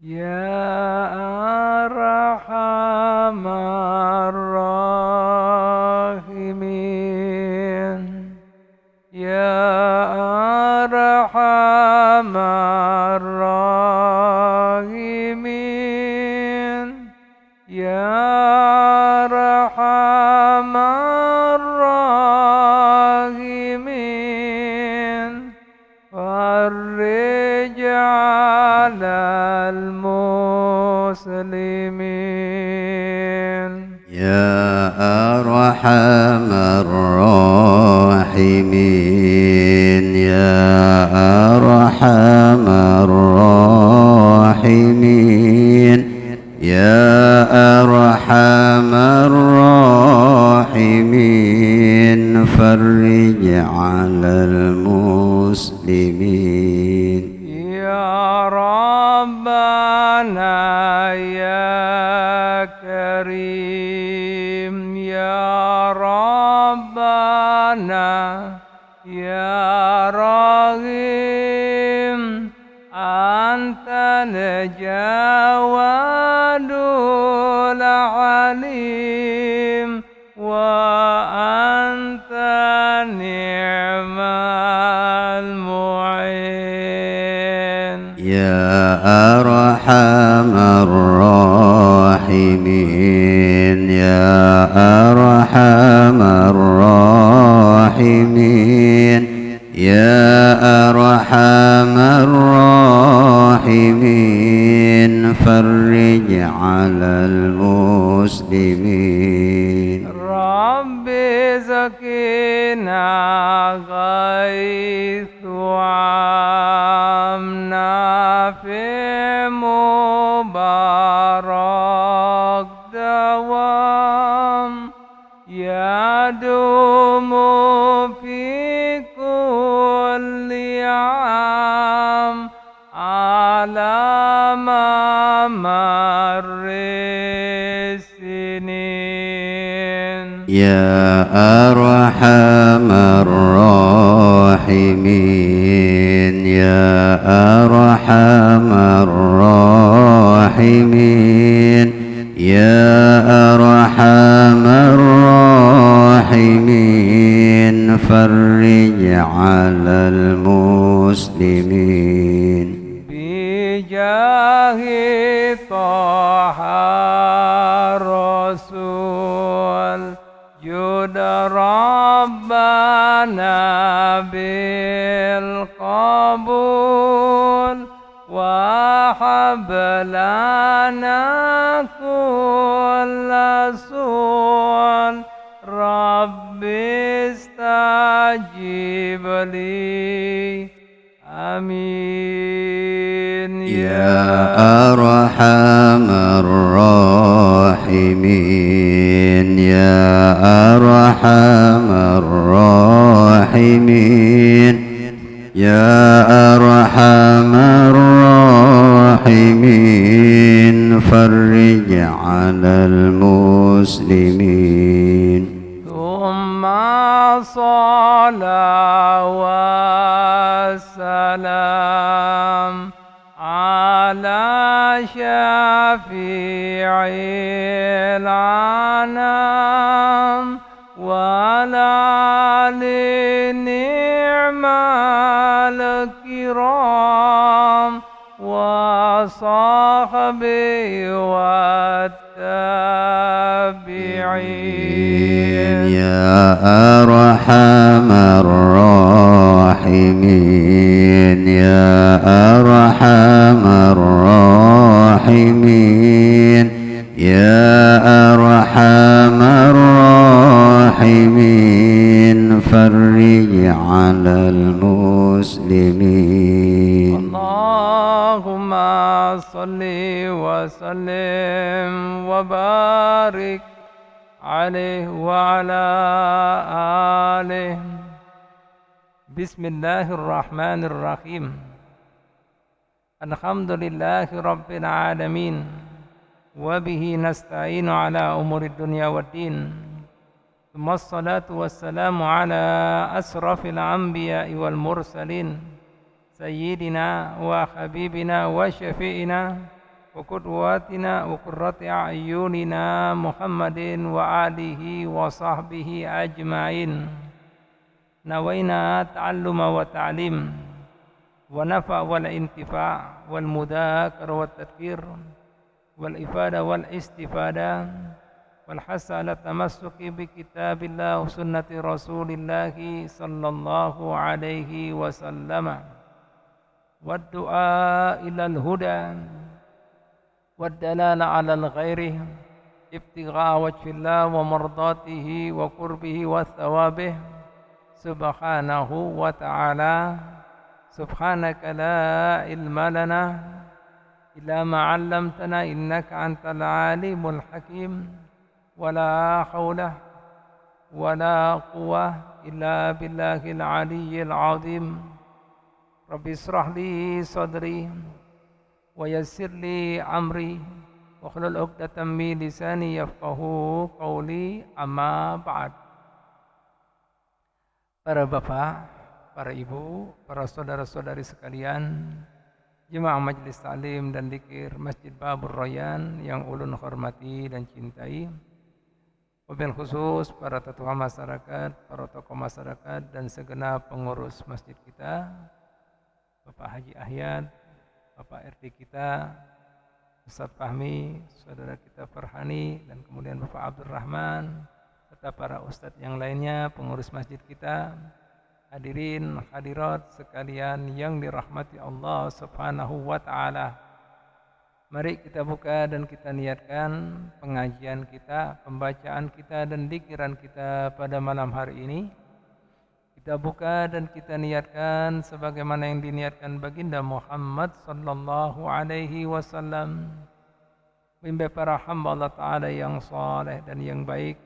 يا أرحم الراحمين يا أرحم الراحمين يا أرحم الراحمين فرج على المسلمين يا أرحم الراحمين يا أرحم الراحمين يا أرحم الراحمين فرج على المسلمين يا ربنا يا كريم يا ربنا يا رحيم أنت الجواد العليم وأنت نعم المعين يا أرحم الراحمين يا أرحم الراحمين يا أرحم الراحمين فرج على المسلمين رب زكينا غيث عامنا في مبارك دوام يدوم في كل عام على ممر السنين يا أرحم الراحمين يا أرحم الراحمين يا أرحم الراحمين فرج على المسلمين بجاه طه الرسول جد ربنا بالقبول وهب لنا كل سؤال رب استجب لي آمين يا أرحم الراحمين يا أرحم الراحمين يا أرحم الراحمين فرج على المسلمين ثم صلاة والسلام على شفيع الأنام وعلى آل النعم الكرام وصحبه والتابعين يا أرحم الراحمين يا أرحم الراحمين يا أرحم الراحمين فرج على المسلمين اللهم صل وسلم وبارك عليه وعلى آله. بسم الله الرحمن الرحيم. الحمد لله رب العالمين وبه نستعين على أمور الدنيا والدين ثم الصلاة والسلام على أشرف الأنبياء والمرسلين سيدنا وحبيبنا وشفيعنا وقدواتنا وقرة أعيننا محمد وآله وصحبه أجمعين. نوينا تعلم وتعليم ونفع والانتفاع والمذاكرة والتذكير والإفادة والاستفادة والحث على التمسك بكتاب الله وسنة رسول الله صلى الله عليه وسلم والدعاء إلى الهدى والدلالة على الخير ابتغاء وجه الله ومرضاته وقربه وثوابه سبحانه وتعالى. سبحانك لا علم لنا إلا ما علمتنا إنك أنت العليم الحكيم ولا حول ولا قوة إلا بالله العلي العظيم. رب اشرح لي صدري ويسر لي أمري واحلل عقدة من لساني يفقهوا قولي. أما بعد. Para bapak, para ibu, para saudara-saudari sekalian, jemaah majelis taklim dan dzikir Masjid Babur Rayyan yang ulun hormati dan cintai, wabil khusus para tetua masyarakat, para tokoh masyarakat dan segenap pengurus masjid kita, Bapak Haji Ahyad, Bapak RT kita, Ustadz Fahmi, saudara kita Farhani, dan kemudian Bapak Abdurrahman, serta para ustadz yang lainnya, pengurus masjid kita, hadirin hadirat sekalian yang dirahmati Allah Subhanahu wa taala. Mari kita buka dan kita niatkan pengajian kita, pembacaan kita dan dzikiran kita pada malam hari ini. Kita buka dan kita niatkan sebagaimana yang diniatkan baginda Muhammad sallallahu alaihi wasallam. Mimpi para hamba Allah taala yang saleh dan yang baik.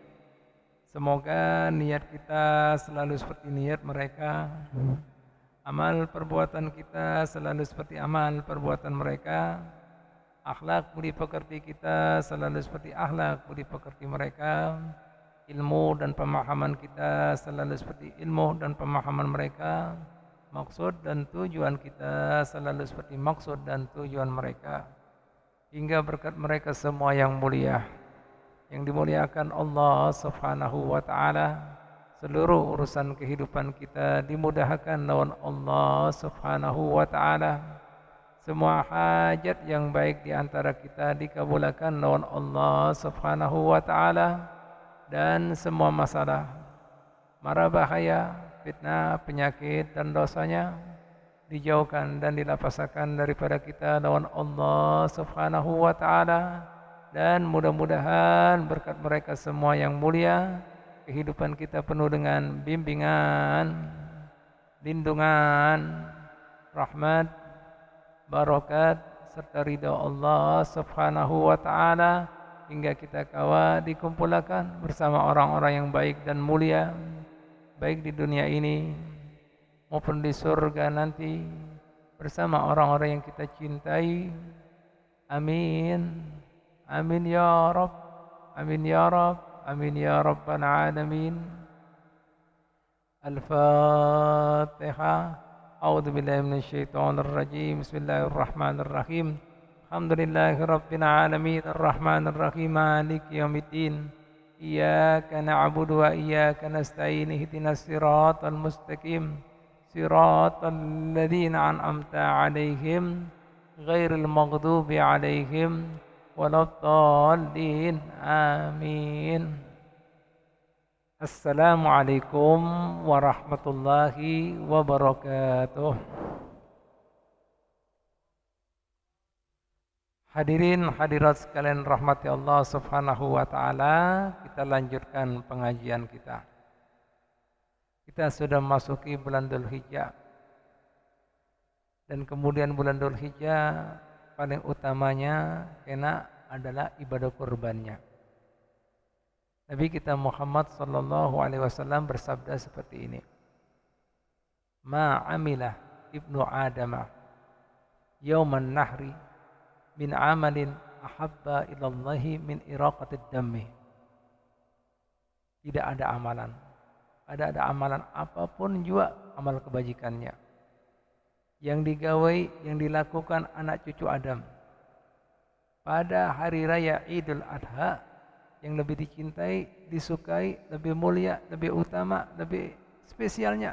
Semoga niat kita selalu seperti niat mereka, amal perbuatan kita selalu seperti amal perbuatan mereka, akhlak budi pekerti kita selalu seperti akhlak budi pekerti mereka, ilmu dan pemahaman kita selalu seperti ilmu dan pemahaman mereka, maksud dan tujuan kita selalu seperti maksud dan tujuan mereka, hingga berkat mereka semua yang mulia, yang dimuliakan Allah Subhanahu wa taala, seluruh urusan kehidupan kita dimudahkan lawan Allah Subhanahu wa taala. Semua hajat yang baik di antara kita dikabulkan lawan Allah Subhanahu wa taala, dan semua masalah, mara bahaya, fitnah, penyakit dan dosanya dijauhkan dan dilapasakan daripada kita lawan Allah Subhanahu wa taala. Dan mudah-mudahan berkat mereka semua yang mulia, kehidupan kita penuh dengan bimbingan, lindungan, rahmat, barakat, serta ridha Allah Subhanahu wa taala, hingga kita kawa dikumpulkan bersama orang-orang yang baik dan mulia, baik di dunia ini maupun di surga nanti, bersama orang-orang yang kita cintai. Amin. Amin ya Rabb, amin ya Rabb, amin ya Rabbal Alamin. Al-Fatihah. A'udzu billahi minasy syaithanir rajim. Bismillahirrahmanirrahim. Alhamdulillahi rabbil alamin, arrahmanir rahim, maliki yaumiddin. Iyyaka na'budu wa iyyaka nasta'in. Ihdinas siratal mustaqim. Siratal ladzina an'amta 'alaihim ghairil maghdubi 'alaihim waladdallin. Amin. Assalamualaikum warahmatullahi wabarakatuh. Hadirin hadirat sekalian rahmati Allah Subhanahu wa taala, kita lanjutkan pengajian kita. Kita sudah memasuki bulan Dzulhijjah. Dan kemudian bulan Dzulhijjah paling utamanya kena adalah ibadah kurbannya. Nabi kita Muhammad sallallahu alaihi wasallam bersabda seperti ini. Ma amilah ibnu Adamah yauman nahri min amalin ahabba ilallahi min iraqatid dammi. Tidak ada amalan. Ada amalan apapun juga amal kebajikannya yang digawai, yang dilakukan anak cucu Adam pada hari raya Idul Adha yang lebih dicintai, disukai, lebih mulia, lebih utama, lebih spesialnya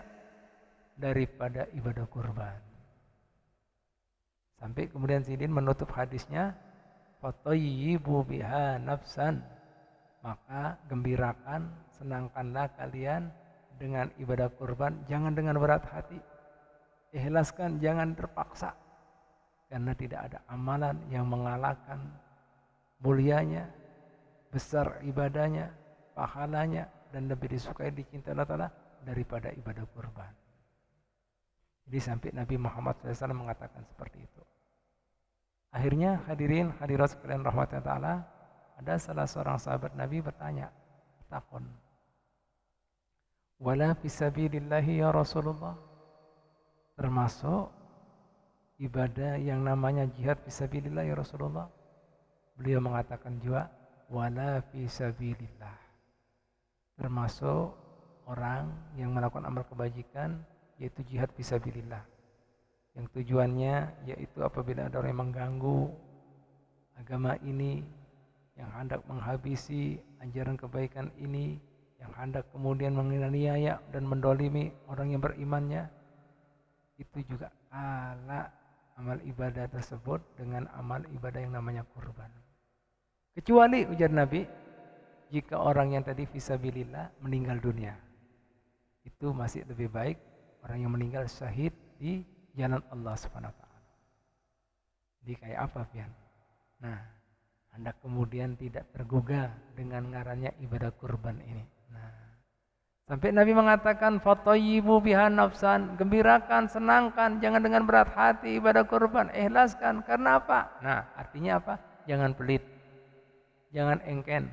daripada ibadah kurban. Sampai kemudian Sidin menutup hadisnya, fatayyibu biha nafsan, maka gembirakan, senangkanlah kalian dengan ibadah kurban, jangan dengan berat hati. Ikhlaskan, jangan terpaksa. Karena tidak ada amalan yang mengalahkan mulianya, besar ibadahnya, pahalanya, dan lebih disukai dicintai Allah Ta'ala daripada ibadah kurban. Jadi sampai Nabi Muhammad SAW mengatakan seperti itu. Akhirnya hadirin hadirat sekalian rahmatullah ta'ala, ada salah seorang sahabat Nabi bertanya, takon, wala fisabilillahi ya Rasulullah, termasuk ibadah yang namanya jihad fisabilillah ya Rasulullah? Beliau mengatakan juga, wala fisabilillah, termasuk orang yang melakukan amal kebajikan, yaitu jihad fisabilillah, yang tujuannya yaitu apabila ada orang yang mengganggu agama ini, yang hendak menghabisi ajaran kebaikan ini, yang hendak kemudian menganiaya dan mendolimi orang yang berimannya, itu juga kalah amal ibadah tersebut dengan amal ibadah yang namanya kurban. Kecuali ujar Nabi, jika orang yang tadi fisabilillah meninggal dunia, itu masih lebih baik orang yang meninggal syahid di jalan Allah Subhanahu wa taala. Jadi kayak apa, Pian? Nah, hendak kemudian tidak tergugah dengan ngarannya ibadah kurban ini. Nah, sampai Nabi mengatakan fatayyibu biha nafsan, gembirakan, senangkan, jangan dengan berat hati ibadah kurban, ikhlaskan. Karena apa? Nah, artinya apa? Jangan pelit, jangan engken,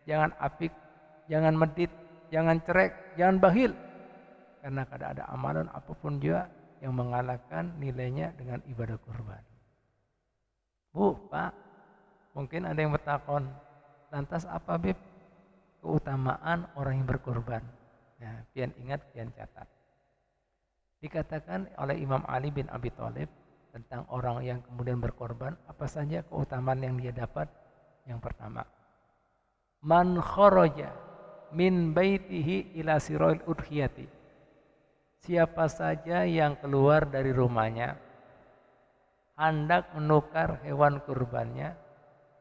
jangan apik, jangan medit, jangan cerek, jangan bakhil. Karena kada ada amalan apapun juga yang mengalahkan nilainya dengan ibadah kurban. Bu, Pak, mungkin ada yang bertakon, lantas apa Bib keutamaan orang yang berkurban? Nah, pian ingat, pian catat. Dikatakan oleh Imam Ali bin Abi Thalib tentang orang yang kemudian berkorban, apa saja keutamaan yang dia dapat? Yang pertama, man kharaja min baitihi ila siril udhiyati. Siapa saja yang keluar dari rumahnya hendak menukar hewan kurbannya.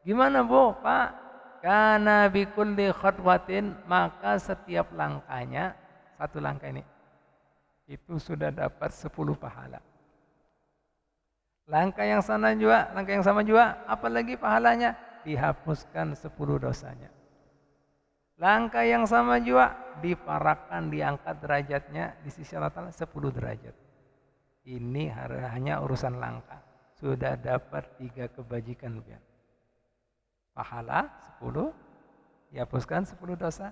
Gimana Bu, Pak? Kana bikulli khatwatin, maka setiap langkahnya, satu langkah ini, itu sudah dapat 10 pahala. Langkah yang sama juga, apalagi pahalanya? Dihapuskan 10 dosanya. Langkah yang sama juga, diparahkan, diangkat derajatnya di sisi Allah Ta'ala 10 derajat. Ini hanya urusan langkah. Sudah dapat 3 kebajikan. Pahala 10, dihapuskan 10 dosa,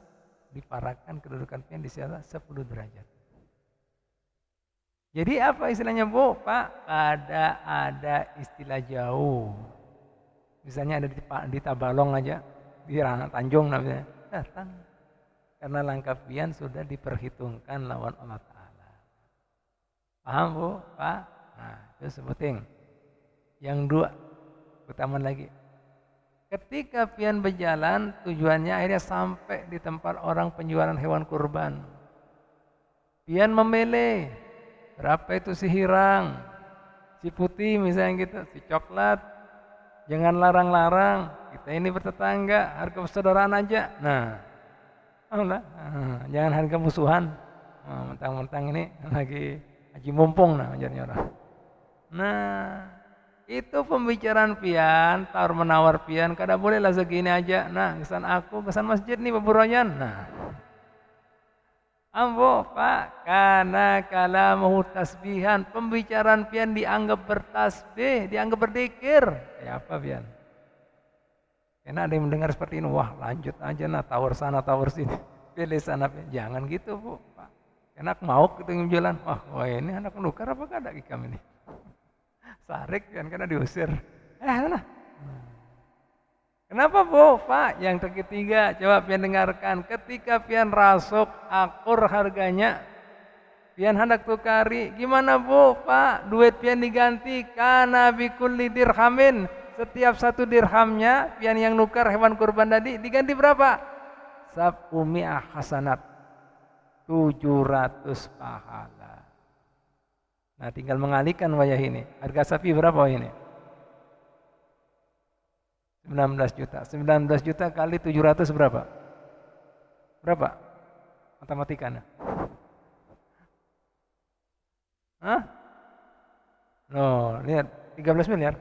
diparahkan kedudukan pian di sisi Allah 10 derajat. Jadi apa istilahnya Bu? Pak, ada istilah jauh. Misalnya ada di Tabalong aja, di Tanjung namanya, datang. Karena langkah pian sudah diperhitungkan lawan Allah Ta'ala. Paham Bu? Pak? Nah, itu sebutin. Yang 2, utama lagi. Ketika pian berjalan, tujuannya akhirnya sampai di tempat orang penjualan hewan kurban. Pian memilih, berapa itu si hirang, si putih misalnya gitu, si coklat. Jangan larang-larang, kita ini bertetangga, harga persaudaraan aja. Nah, jangan harga musuhan. Mentang-mentang ini lagi haji mumpung, nah ajarnya orang. Nah, itu pembicaraan pian, tawar menawar pian, kada boleh lah segini aja. Nah, kesan aku, kesan masjid nih beburoyan. Nah, ambo Pak, karena kalamuhu tasbihan, pembicaraan pian dianggap bertasbih, dianggap berzikir. Kayak apa pian? Karena ada yang mendengar seperti ini, wah lanjut aja nah, tawar sana, tawar sini, pilih sana pian. Jangan gitu Bu, Pak. Karena aku mau ketemu jalan, wah ini anak menukar apa kada kami ini? Sarik pian, karena diusir. Nah. Kenapa Bu? Pak, yang ketiga, coba pian dengarkan. Ketika pian rasuk akur harganya, pian hendak tukari, gimana Bu? Pak, duit pian diganti, kana bikulli dirhamin, setiap 1 dirhamnya pian yang nukar hewan kurban tadi diganti berapa? Sab'umi'ah hasanat, 700 pahala. Nah tinggal mengalihkan wayah ini. Harga sapi berapa wayah ini? 19 juta. 19 juta kali 700 berapa? Berapa? Matematikanya. Hah? No, lihat 13 miliar.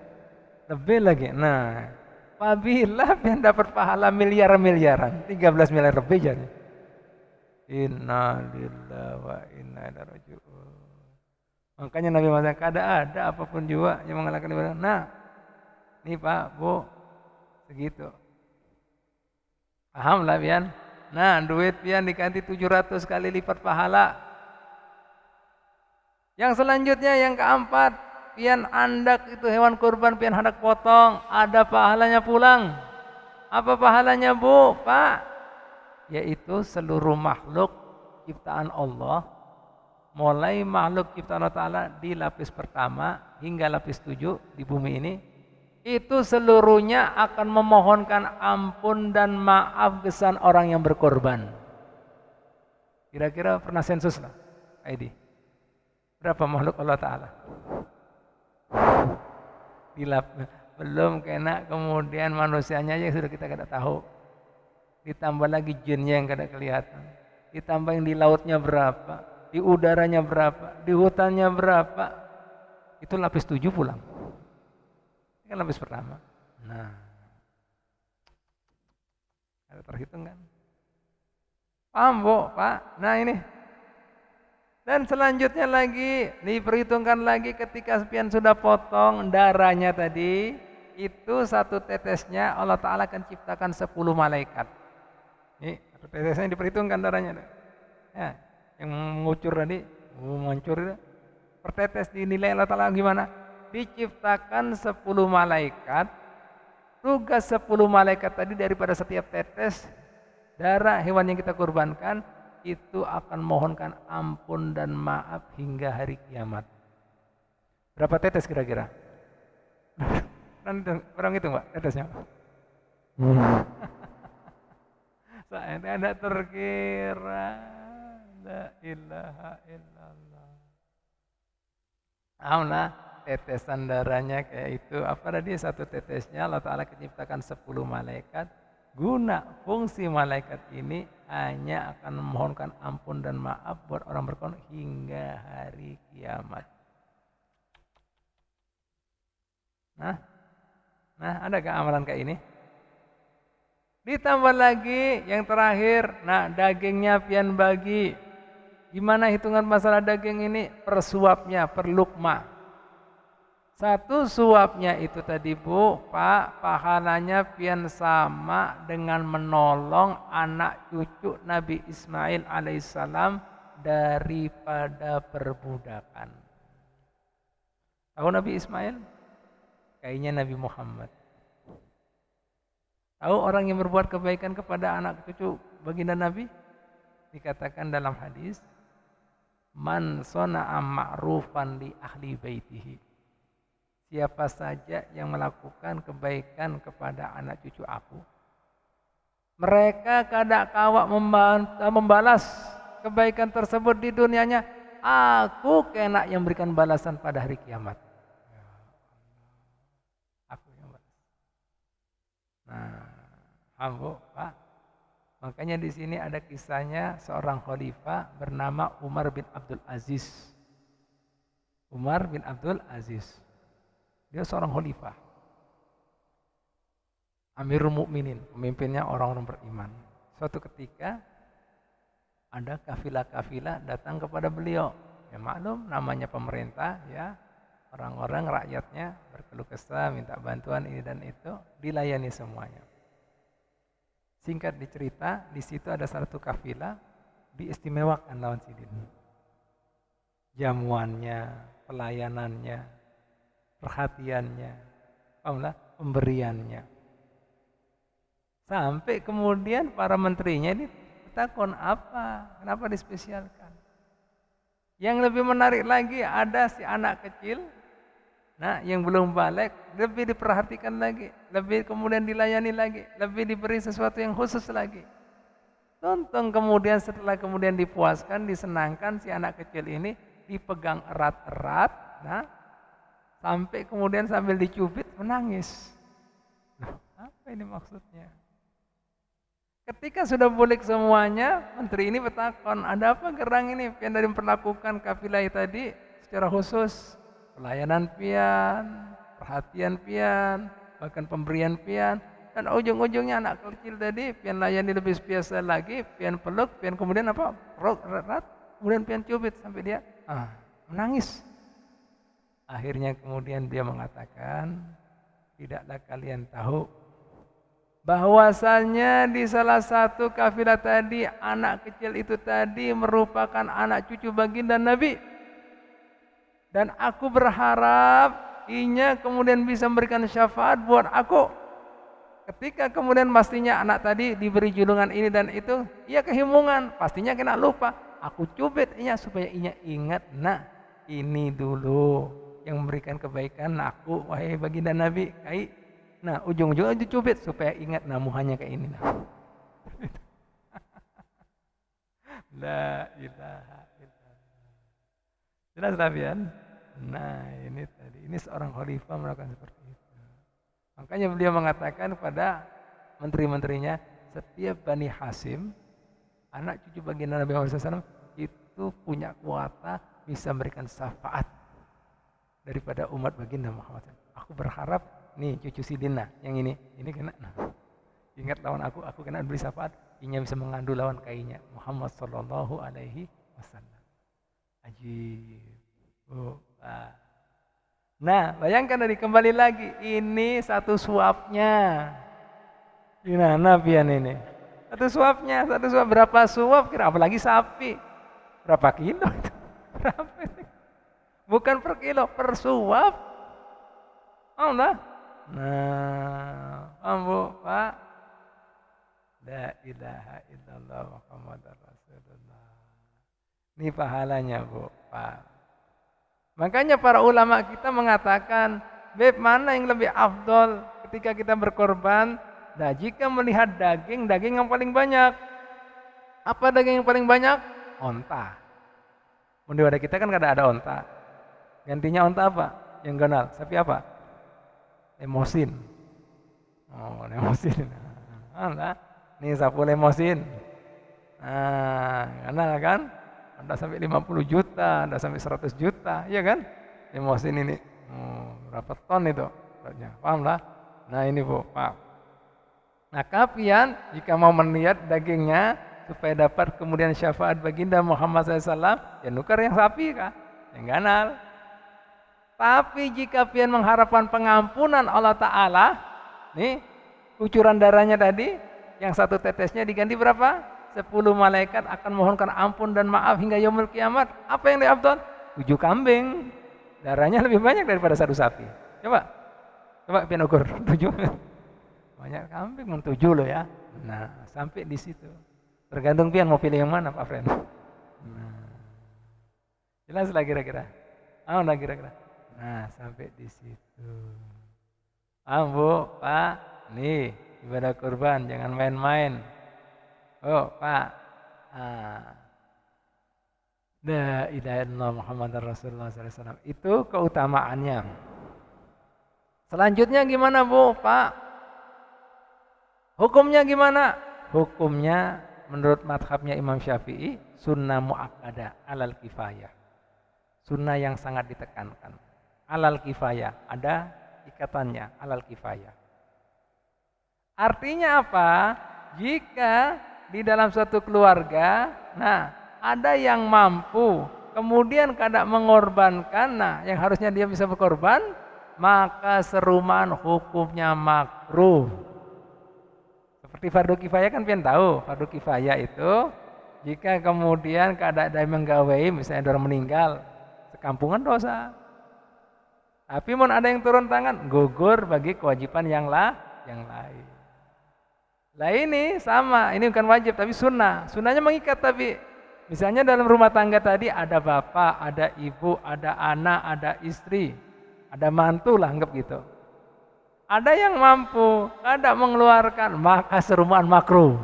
Lebih lagi. Nah, apabila pian dapat pahala miliar-miliaran, 13 miliar lebih jadi. Inna lillahi wa inna ilaihi raji'un. Makanya Nabi Muhammad kada ada apapun juga yang mengalahkan ibadah. Nah, nih Pak, Bu, segitu. Paham lah pian? Nah, duit pian diganti 700 kali lipat pahala. Yang selanjutnya yang keempat, pian andak itu hewan kurban pian hendak potong, ada pahalanya pulang. Apa pahalanya Bu, Pak? Yaitu seluruh makhluk ciptaan Allah, mulai makhluk ciptaan Allah Ta'ala di lapis pertama hingga lapis 7 di bumi ini, itu seluruhnya akan memohonkan ampun dan maaf kesan orang yang berkorban. Kira-kira pernah sensus lah, ID. Berapa makhluk Allah Ta'ala? Belum kena kemudian manusianya aja sudah kita kada tahu. Ditambah lagi jinnya yang kada kelihatan. Ditambah yang di lautnya berapa, di udaranya berapa, di hutannya berapa. Itu lapis 7 pulang. Ini kan lapis pertama. Nah, ada terhitung kan? Paham Bu, Pak? Nah ini. Dan selanjutnya lagi diperhitungkan lagi ketika pian sudah potong darahnya tadi, itu 1 tetesnya Allah Ta'ala akan ciptakan 10 malaikat. Ini 1 tetesnya diperhitungkan darahnya. Ya, yang mengucur tadi, mengucur itu, per tetes dinilai Allah Ta'ala gimana? Diciptakan 10 malaikat. Tugas 10 malaikat tadi daripada setiap tetes darah hewan yang kita kurbankan itu akan mohonkan ampun dan maaf hingga hari kiamat. Berapa tetes kira-kira? Orang itu Mbak tetesnya. Saya tidak terkira. La ilaha illallah. Alhamdulillah tetesan darahnya kayak itu. Apa tadi 1 tetesnya Allah Ta'ala menciptakan 10 malaikat. Guna fungsi malaikat ini hanya akan memohonkan ampun dan maaf buat orang berkorban hingga hari kiamat. Nah, adakah amalan kayak ini? Ditambah lagi yang terakhir, nah dagingnya pian bagi. Gimana hitungan masalah daging ini? Per suapnya, per lukma. 1 suapnya itu tadi Bu, Pak, pahalanya pian sama dengan menolong anak cucu Nabi Ismail alaihissalam daripada perbudakan. Tahu Nabi Ismail? Kayaknya Nabi Muhammad. Tahu orang yang berbuat kebaikan kepada anak cucu baginda Nabi? Dikatakan dalam hadis, man sona'a ma'rufan li ahli baitihi. Siapa saja yang melakukan kebaikan kepada anak cucu aku, mereka kada kawak membalas kebaikan tersebut di dunianya, aku kena yang berikan balasan pada hari kiamat. Aku yang balas. Nah, Bu, Pak. Makanya di sini ada kisahnya seorang khalifah bernama Umar bin Abdul Aziz. Umar bin Abdul Aziz. Dia seorang khalifah, Amirul Mukminin, pemimpinnya orang-orang beriman. Suatu ketika ada kafilah-kafilah datang kepada beliau. Ya maklum namanya pemerintah ya, orang-orang rakyatnya berkeluh kesah, minta bantuan ini dan itu, dilayani semuanya. Singkat dicerita, di situ ada satu kafilah diistimewakan lawan sidin. Jamuannya, pelayanannya, perhatiannya, pemberiannya. Sampai kemudian para menterinya ini takon apa? Kenapa dispesialkan? Yang lebih menarik lagi ada si anak kecil Nah, yang belum balik lebih diperhatikan lagi, lebih kemudian dilayani lagi, lebih diberi sesuatu yang khusus lagi. Tonton kemudian setelah kemudian dipuaskan, disenangkan si anak kecil ini dipegang erat-erat, nah sampai kemudian sambil dicubit menangis. Nah, apa ini maksudnya? Ketika sudah pulih semuanya, menteri ini bertakon, ada apa gerang ini? Pian dari memperlakukan kafilah tadi secara khusus, pelayanan pian, perhatian pian, bahkan pemberian pian, dan ujung-ujungnya anak kecil tadi pian layani lebih biasa lagi, pian peluk, pian kemudian apa? Erat, kemudian pian cubit sampai dia menangis. Akhirnya kemudian dia mengatakan, tidaklah kalian tahu bahwasanya di salah satu kafilah tadi anak kecil itu tadi merupakan anak cucu baginda Nabi, dan aku berharap inya kemudian bisa memberikan syafaat buat aku. Ketika kemudian pastinya anak tadi diberi julungan ini dan itu, ia kehimungan, pastinya kena lupa. Aku cubit inya supaya inya ingat, nah ini dulu yang memberikan kebaikan aku, wahai baginda Nabi. Nah, ujung-ujungnya dicubit supaya ingat namuhannya kayak ini. La ilaha illallah. Jelas Rabian? Nah, ini tadi. Ini seorang khalifah melakukan seperti itu. Makanya beliau mengatakan kepada menteri-menterinya, setiap Bani Hasim, anak cucu baginda Nabi Muhammad SAW, itu punya kuasa bisa memberikan syafaat daripada umat baginda Muhammad SAW. Aku berharap nih cucu Sidina yang ini kena. Nah, ingat lawan aku kena beri syafaat, inya bisa mengandu lawan kainya Muhammad sallallahu alaihi wasallam. Ajib. Nah, bayangkan tadi kembali lagi, ini satu suapnya. Gimana pian ini? Satu suap berapa suap? Kira apalagi sapi. Berapa kilo itu? Berapa ini? Bukan per kilo, per suap. Allah. Nah, ambo Pak, la ilaha illallah Muhammadar Rasulullah. Ini pahalanya Bu Pak. Makanya para ulama kita mengatakan, beb mana yang lebih afdol ketika kita berkorban? Nah, jika melihat daging yang paling banyak. Apa daging yang paling banyak? Onta. Di wadah kita kan kada ada onta. Gantinya onta apa? Yang ganal. Sapi apa? Lemosin. Oh, lemosin. Nah, nih sapu lemosin. Nah, kenal kan? Ada sampai 50 juta, ada sampai 100 juta, iya kan? Lemosin ini. Berapa ton itu? Paham lah? Nah, ini Bu, Pak. Nah, kapian jika mau melihat dagingnya supaya dapat kemudian syafaat baginda Muhammad SAW, ya nukar yang sapi kah? Yang ganal. Tapi jika pian mengharapkan pengampunan Allah Ta'ala, nih kucuran darahnya tadi, yang satu tetesnya diganti berapa? 10 malaikat akan mohonkan ampun dan maaf hingga yaumul kiamat. Apa yang diabdol? 7 kambing. Darahnya lebih banyak daripada 1 sapi. Coba pian ukur 7. Banyak kambing, 7 loh ya. Nah, sampai di situ. Tergantung pian mau pilih yang mana Pak Friend. Nah, jelas lah kira-kira. Lah kira-kira. Nah, sampai di situ. Bu, Pak, nih ibadah kurban jangan main-main. Oh, Pak. La ilaha illallah Muhammadar Rasulullah SAW. Itu keutamaannya. Selanjutnya gimana, Bu, Pak? Hukumnya gimana? Hukumnya menurut madhabnya Imam Syafi'i, sunnah mu'akkadah alal kifayah. Sunnah yang sangat ditekankan. Alal kifayah, ada ikatannya, alal kifayah. Artinya apa? Jika di dalam suatu keluarga, nah ada yang mampu, kemudian kada mengorbankan, nah yang harusnya dia bisa berkorban, maka seruman hukumnya makruh. Seperti fardu kifayah kan pian tahu, fardu kifayah itu jika kemudian kada ada yang menggawai, misalnya orang meninggal, sekampungan dosa. Tapi mau ada yang turun tangan, gugur bagi kewajiban yang lain. Lah ini sama, ini bukan wajib tapi sunnah. Sunnahnya mengikat tapi misalnya dalam rumah tangga tadi ada bapak, ada ibu, ada anak, ada istri, Ada mantu lah, anggap gitu. Ada yang mampu, ada mengeluarkan, maka serumaan makruh.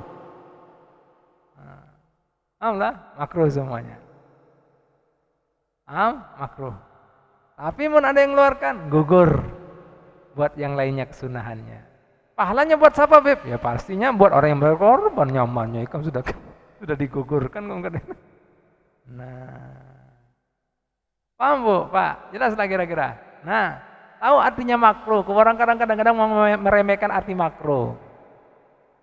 Alhamdulillah, makruh semuanya. Makruh. Tapi mun ada yang mengeluarkan, gugur. Buat yang lainnya kesunahannya. Pahalanya buat siapa, Beb? Ya pastinya buat orang yang berkorban, nyamannya kan sudah digugurkan. Nah, paham Bu, Pak? Jelas lah kira-kira. Nah, tahu artinya makruh. Orang kadang-kadang meremehkan arti makruh.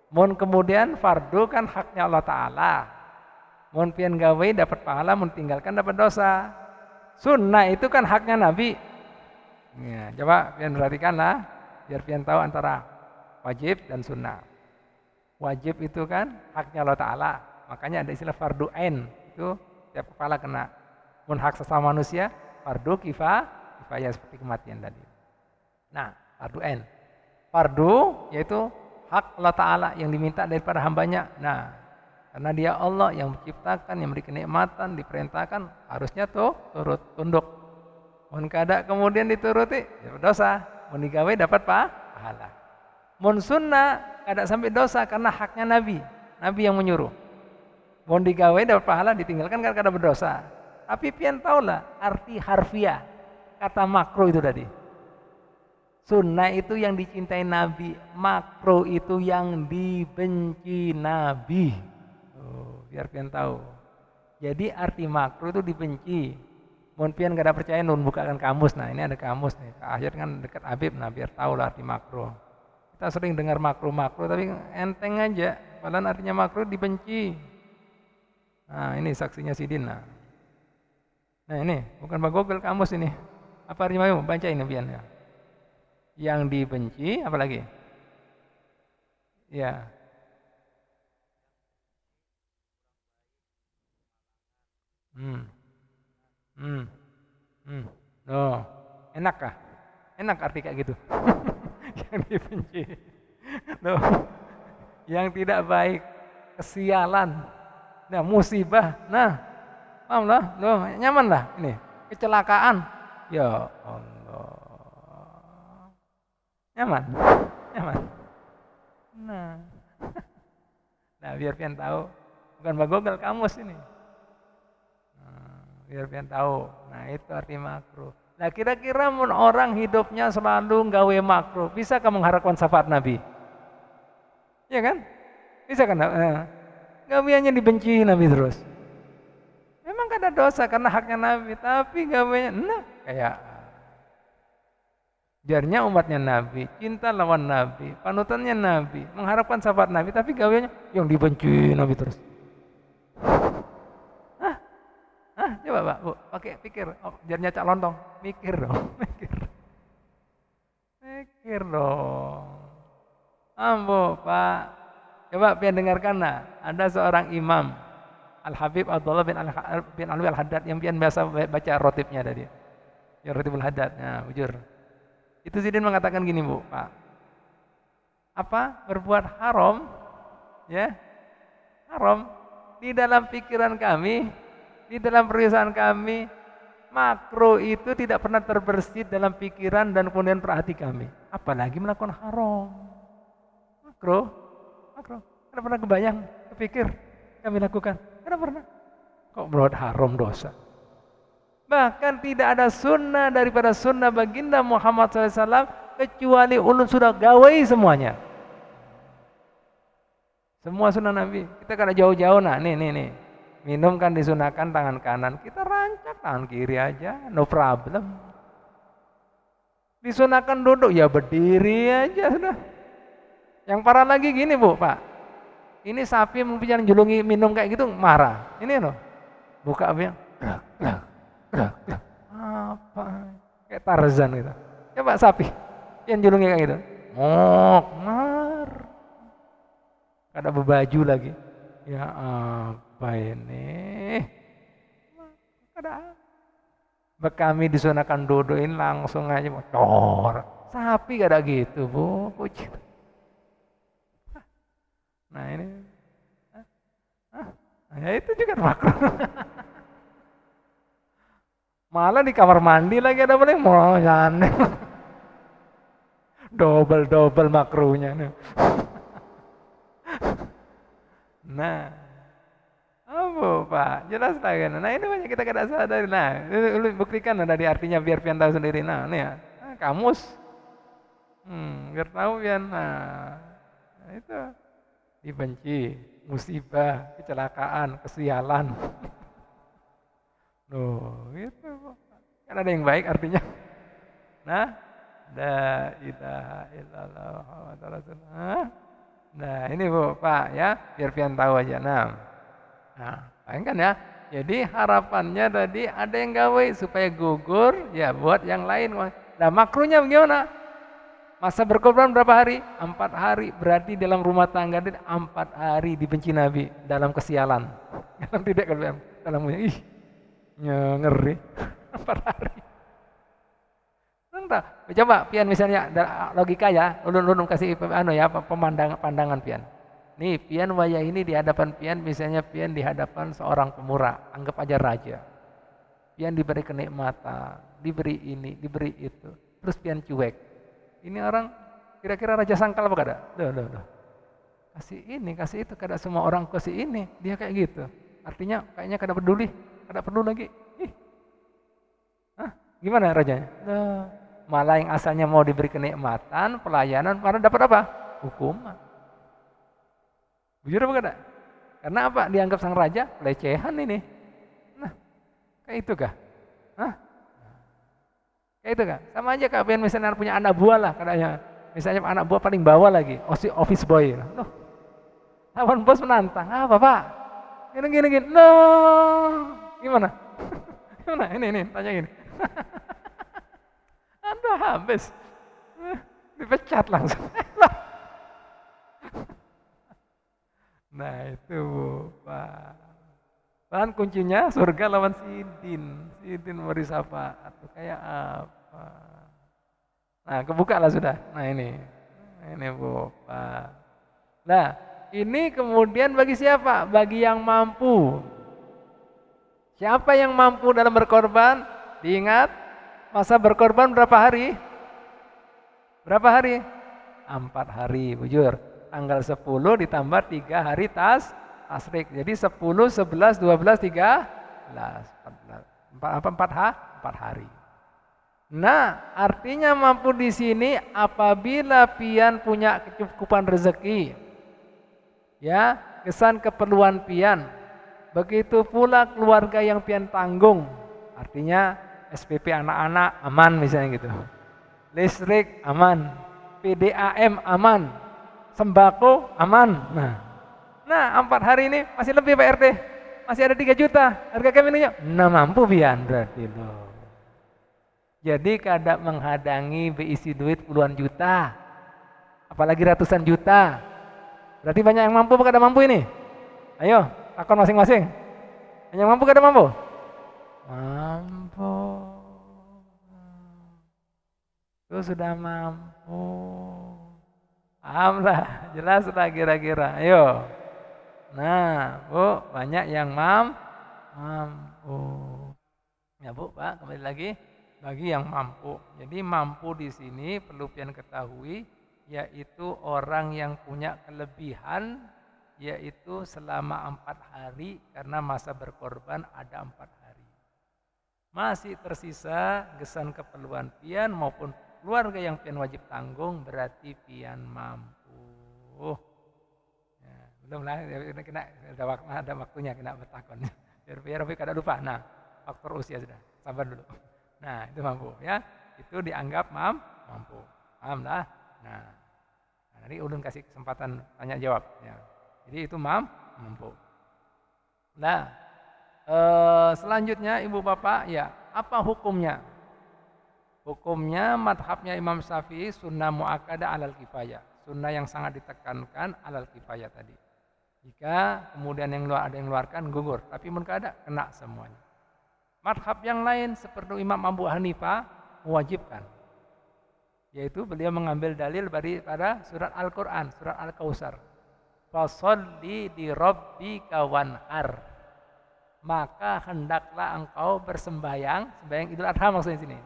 Mun kemudian fardu kan haknya Allah Ta'ala. Mun pian gawe dapat pahala, mun tinggalkan dapat dosa. Sunnah itu kan haknya Nabi. Ya, coba pian perhatikanlah, biar pian tahu antara wajib dan sunnah. Wajib itu kan haknya Allah Ta'ala. Makanya ada istilah fardu ain. Itu tiap kepala kena. Mun hak sesama manusia, fardu kifayah seperti kematian tadi. Nah, fardu ain. Fardu yaitu hak Allah Ta'ala yang diminta daripada hambanya. Nah, karena dia Allah yang menciptakan, yang memberi kenikmatan, diperintahkan, harusnya turut, tunduk. Mun kada kemudian dituruti, dapat dosa. Mun digawe dapat pahala. Mun sunnah, kada sampai dosa karena haknya Nabi. Nabi yang menyuruh. Mun digawe dapat pahala, ditinggalkan kada berdosa. Tapi pian taulah arti harfiah kata makruh itu tadi. Sunnah itu yang dicintai Nabi, makruh itu yang dibenci Nabi. Biar pian tahu. Jadi arti makruh itu dibenci. Mun pian kada percaya nun bukakan kamus. Nah, ini ada kamus nih. Akhir kan dekat Habib, nah biar tahu lah arti makruh. Kita sering dengar makruh tapi enteng aja. Padahal artinya makruh dibenci. Nah, ini saksinya Sidin. Nah ini bukan Pak Google, kamus ini. Apa artinya makruh? Baca ini pian ya. Yang dibenci, apa lagi? Ya. Oh, enak kah? Enak arti kayak gitu. Yang dibenci. Loh, yang tidak baik, kesialan, nah musibah. Nah, paham lah, loh, nyaman lah ini. Kecelakaan. Ya Allah. Nyaman. Nah, biar pian tahu, bukan Pak Google, kamus ini. Biar pian tahu. Nah, itu arti makruh. Nah, kira-kira mun orang hidupnya selalu gawe makruh, bisa kamu mengharapkan syafaat Nabi? Ya kan? Bisa kan? Gaweannya dibenci Nabi terus. Memang kada dosa karena haknya Nabi, tapi gaweannya kayak biarnya umatnya Nabi, cinta lawan Nabi, panutannya Nabi, mengharapkan syafaat Nabi, tapi gaweannya yang dibenci Nabi terus. Coba Pak, Bu, pakai pikir, biarnya cak lontong, mikir dong. Ambo Pak, coba pian dengarkan ada seorang imam, Al-Habib Abdullah bin Alwi Al-Haddad yang pian biasa baca rotibnya tadi, ya rotibul Haddad, nah bujur. Itu Sidin mengatakan gini Bu, Pak, apa berbuat haram, ya haram di dalam pikiran kami, di dalam perasaan kami, makruh itu tidak pernah terbersit dalam pikiran dan kemudian perhati kami. Apalagi melakukan haram. Makruh. Tidak pernah kebayang, kepikir kami lakukan. Tidak pernah. Kok berbuat haram dosa? Bahkan tidak ada sunnah daripada sunnah baginda Muhammad SAW kecuali ulun sudah gawai semuanya. Semua sunnah Nabi. Kita kada jauh-jauh nih. Minum kan disunahkan tangan kanan, kita rancak tangan kiri aja, no problem. Disunahkan duduk, ya berdiri aja sudah. Yang parah lagi gini Bu, Pak, ini sapi mempunyai julungi minum kayak gitu marah. Ini loh, buka apinya, apa? Kayak Tarzan gitu. Coba sapi yang julungi kayak gitu, mar, kada berbaju lagi. Ya apa ini? Kada. Kami disunahkan duduin langsung aja bocor. Sapi kada gitu Bu, kucing. Nah ini, ya itu juga makruh. Malah di kamar mandi lagi ada boleh mau aneh. Double makruhnya. Nah, apa Pak? Jelas lah kan. Nah ini banyak kita tidak sadar. Nah, lu buktikan dari artinya biar pian tahu sendiri. Nah, ini ya, kamus. Biar tahu pian. Nah, itu dibenci, musibah, kecelakaan, kesialan. Loh, gitu. Kan ada yang baik artinya. Nah, la ilaha illallah Muhammadur Rasulullah. Nah, ini Bu, Pak ya, biar pian tahu aja. Nah, bayangkan ya. Jadi harapannya tadi ada yang gawe supaya gugur, ya buat yang lain. Nah, makruhnya bagaimana? Masa berkorban berapa hari? 4 hari. Berarti dalam rumah tangga 4 hari dibenci Nabi dalam kesialan. Tidak kan dalam ngeri 4 hari. Entah. Coba pian misalnya logika ya, ulun kasih pandangan pian. Nih pian wayah ini di hadapan pian, misalnya pian di hadapan seorang pemurah, anggap aja raja. Pian diberi kenikmatan, diberi ini, diberi itu. Terus pian cuek. Ini orang kira-kira raja sangkal apa kada? Duh. Kasih ini, kasih itu, kada semua orang kasih ini. Dia kayak gitu. Artinya kayaknya kada peduli, kada perlu lagi. Gimana rajanya? Malah yang asalnya mau diberi kenikmatan, pelayanan, malah dapat apa? Hukuman. Bujur apa kada? Karena apa? Dianggap sang raja pelecehan ini. Nah, kayak itu kah? Kayak itu kan, sama aja kalian misalnya punya anak buah lah katanya, misalnya anak buah paling bawah lagi, office boy. Loh, lawan bos menantang, apa Pak? Gini. Loh, gimana? Gimana? Ini, tanya gini. Anda habis, dipecat langsung. Nah itu Pak. Bahan kuncinya surga lawan Sidin memberi syafaat. Kayak apa? Nah, kebuka lah sudah. Nah ini Bu Pak. Nah ini kemudian bagi siapa? Bagi yang mampu. Siapa yang mampu dalam berkorban? Diingat masa berkorban berapa hari? Berapa hari? 4 hari, bujur. Tanggal 10 ditambah 3 hari tasrik. Jadi 10, 11, 12, 13, 4 hari. Nah, artinya mampu di sini apabila pian punya kecukupan rezeki. Ya, kesan keperluan pian. Begitu pula keluarga yang pian tanggung. Artinya SPP anak-anak aman misalnya gitu. Listrik aman, PDAM aman, sembako aman. Nah 4 hari ini masih lebih Pak RT, masih ada 3 juta harga kambingnya. Nah mampu pian berarti loh. Jadi kada menghadangi berisi duit puluhan juta, apalagi ratusan juta. Berarti banyak yang mampu apa kada mampu ini? Ayo, takon masing-masing. Yang mampu kada mampu? Mampu. Itu sudah mampu. Paham lah, jelas lah kira-kira. Ayo. Nah, Bu, banyak yang mampu. Ya Bu, Pak, kembali lagi bagi yang mampu. Jadi mampu di sini perlu pian ketahui, yaitu orang yang punya kelebihan, yaitu selama 4 hari karena masa berkorban ada 4 hari. Masih tersisa gesan keperluan pian maupun keluarga yang pian wajib tanggung, berarti pian mampu. Ya, belum lah, ada waktunya kena bertakon. Biar kada lupa. Nah, faktor usia sudah, sabar dulu. Nah, itu mampu ya. Itu dianggap mampu. Paham lah? Nah, nanti ulun kasih kesempatan tanya jawab ya. Jadi itu mampu. Nah, selanjutnya Ibu Bapak ya, apa hukumnya? Hukumnya madhabnya Imam Syafi'i sunnah mu'akkadah alal kifayah. Sunnah yang sangat ditekankan alal kifayah tadi. Jika kemudian ada yang keluarkan gugur, tapi mungkin ada kena semuanya. Madhab yang lain seperti Imam Abu Hanifah mewajibkan, yaitu beliau mengambil dalil pada surat Al-Quran, surat Al-Kautsar. Fasholli li rabbika wanhar. maka hendaklah engkau bersembayang, sembahyang Idul Adha maksudnya sini.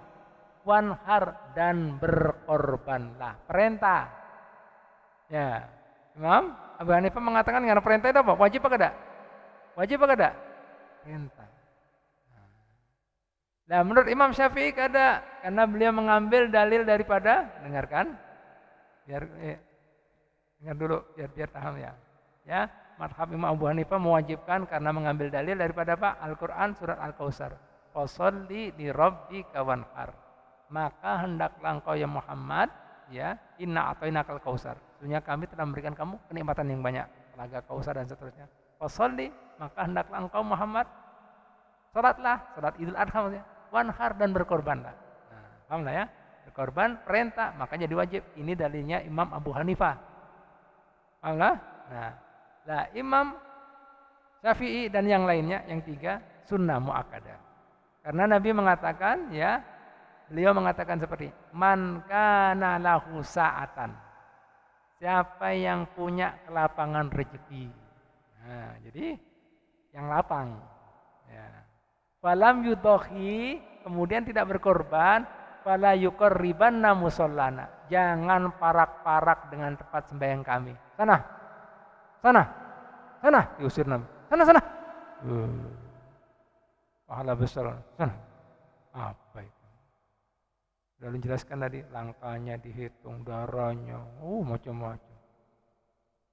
Wanhar dan berkorbanlah. Perintah. Ya, Imam Abu Hanifah mengatakan karena perintah itu apa? Wajib apa tidak? Wajib apa tidak? Perintah. Nah, menurut Imam Syafi'i kada, karena beliau mengambil dalil daripada, dengarkan, biar dengar dulu, biar paham ya. Ya, mazhab Imam Abu Hanifah mewajibkan karena mengambil dalil daripada apa? Al-Quran surat Al-Kautsar. Fasholli li rabbika wanhar. Maka hendaklah engkau ya Muhammad, ya, inna atainakal kautsar. Sesungguhnya kami telah memberikan kamu kenikmatan yang banyak, telaga Kautsar dan seterusnya. Fasholli, maka hendaklah engkau Muhammad salatlah, salat Idul Adha maksudnya. Wanhar dan berkorbanlah. Nah, paham lah ya? Berkorban perintah, makanya jadi wajib. Ini dalilnya Imam Abu Hanifah. Paham lah? Nah, Imam Syafi'i dan yang lainnya, yang tiga, sunnah muakkadah. Karena Nabi mengatakan, ya, beliau mengatakan seperti, man kana lahu sa'atan. Siapa yang punya kelapangan rezeki. Nah, jadi yang lapang. Ya. Falam yudhohi, kemudian tidak berkorban, fala yuqarribanna musallana. Jangan parak-parak dengan tempat sembahyang kami. Sana, diusir Nabi. Sana. Pahala besar. Sana. Apa itu? Sudah dijelaskan tadi, langkahnya dihitung, darahnya, macam-macam.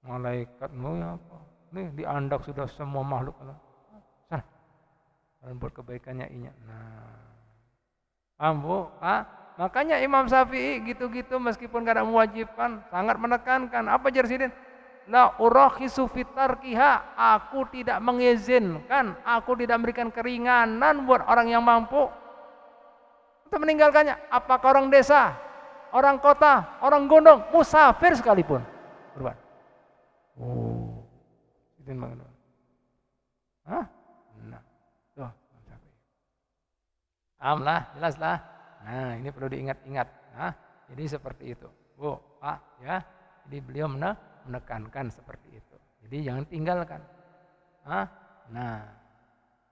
Malaikatmu ya apa? Nih diandak sudah semua makhluk. Sana. Dan buat kebaikannya inya. Ambo, makanya Imam Syafi'i gitu-gitu meskipun gak ada mewajibkan, sangat menekankan. Apa Jersidin? La urakhisu fitarkiha, aku tidak mengizinkan, aku tidak memberikan keringanan buat orang yang mampu untuk meninggalkannya. Apakah orang desa, orang kota, orang gunung, musafir sekalipun. Berbuat. Izin banget. Amlah, jelaslah. Nah, ini perlu diingat-ingat. Nah, jadi seperti itu. Bu, Pak, ya. Jadi beliau menekankan seperti itu. Jadi jangan tinggalkan. Nah,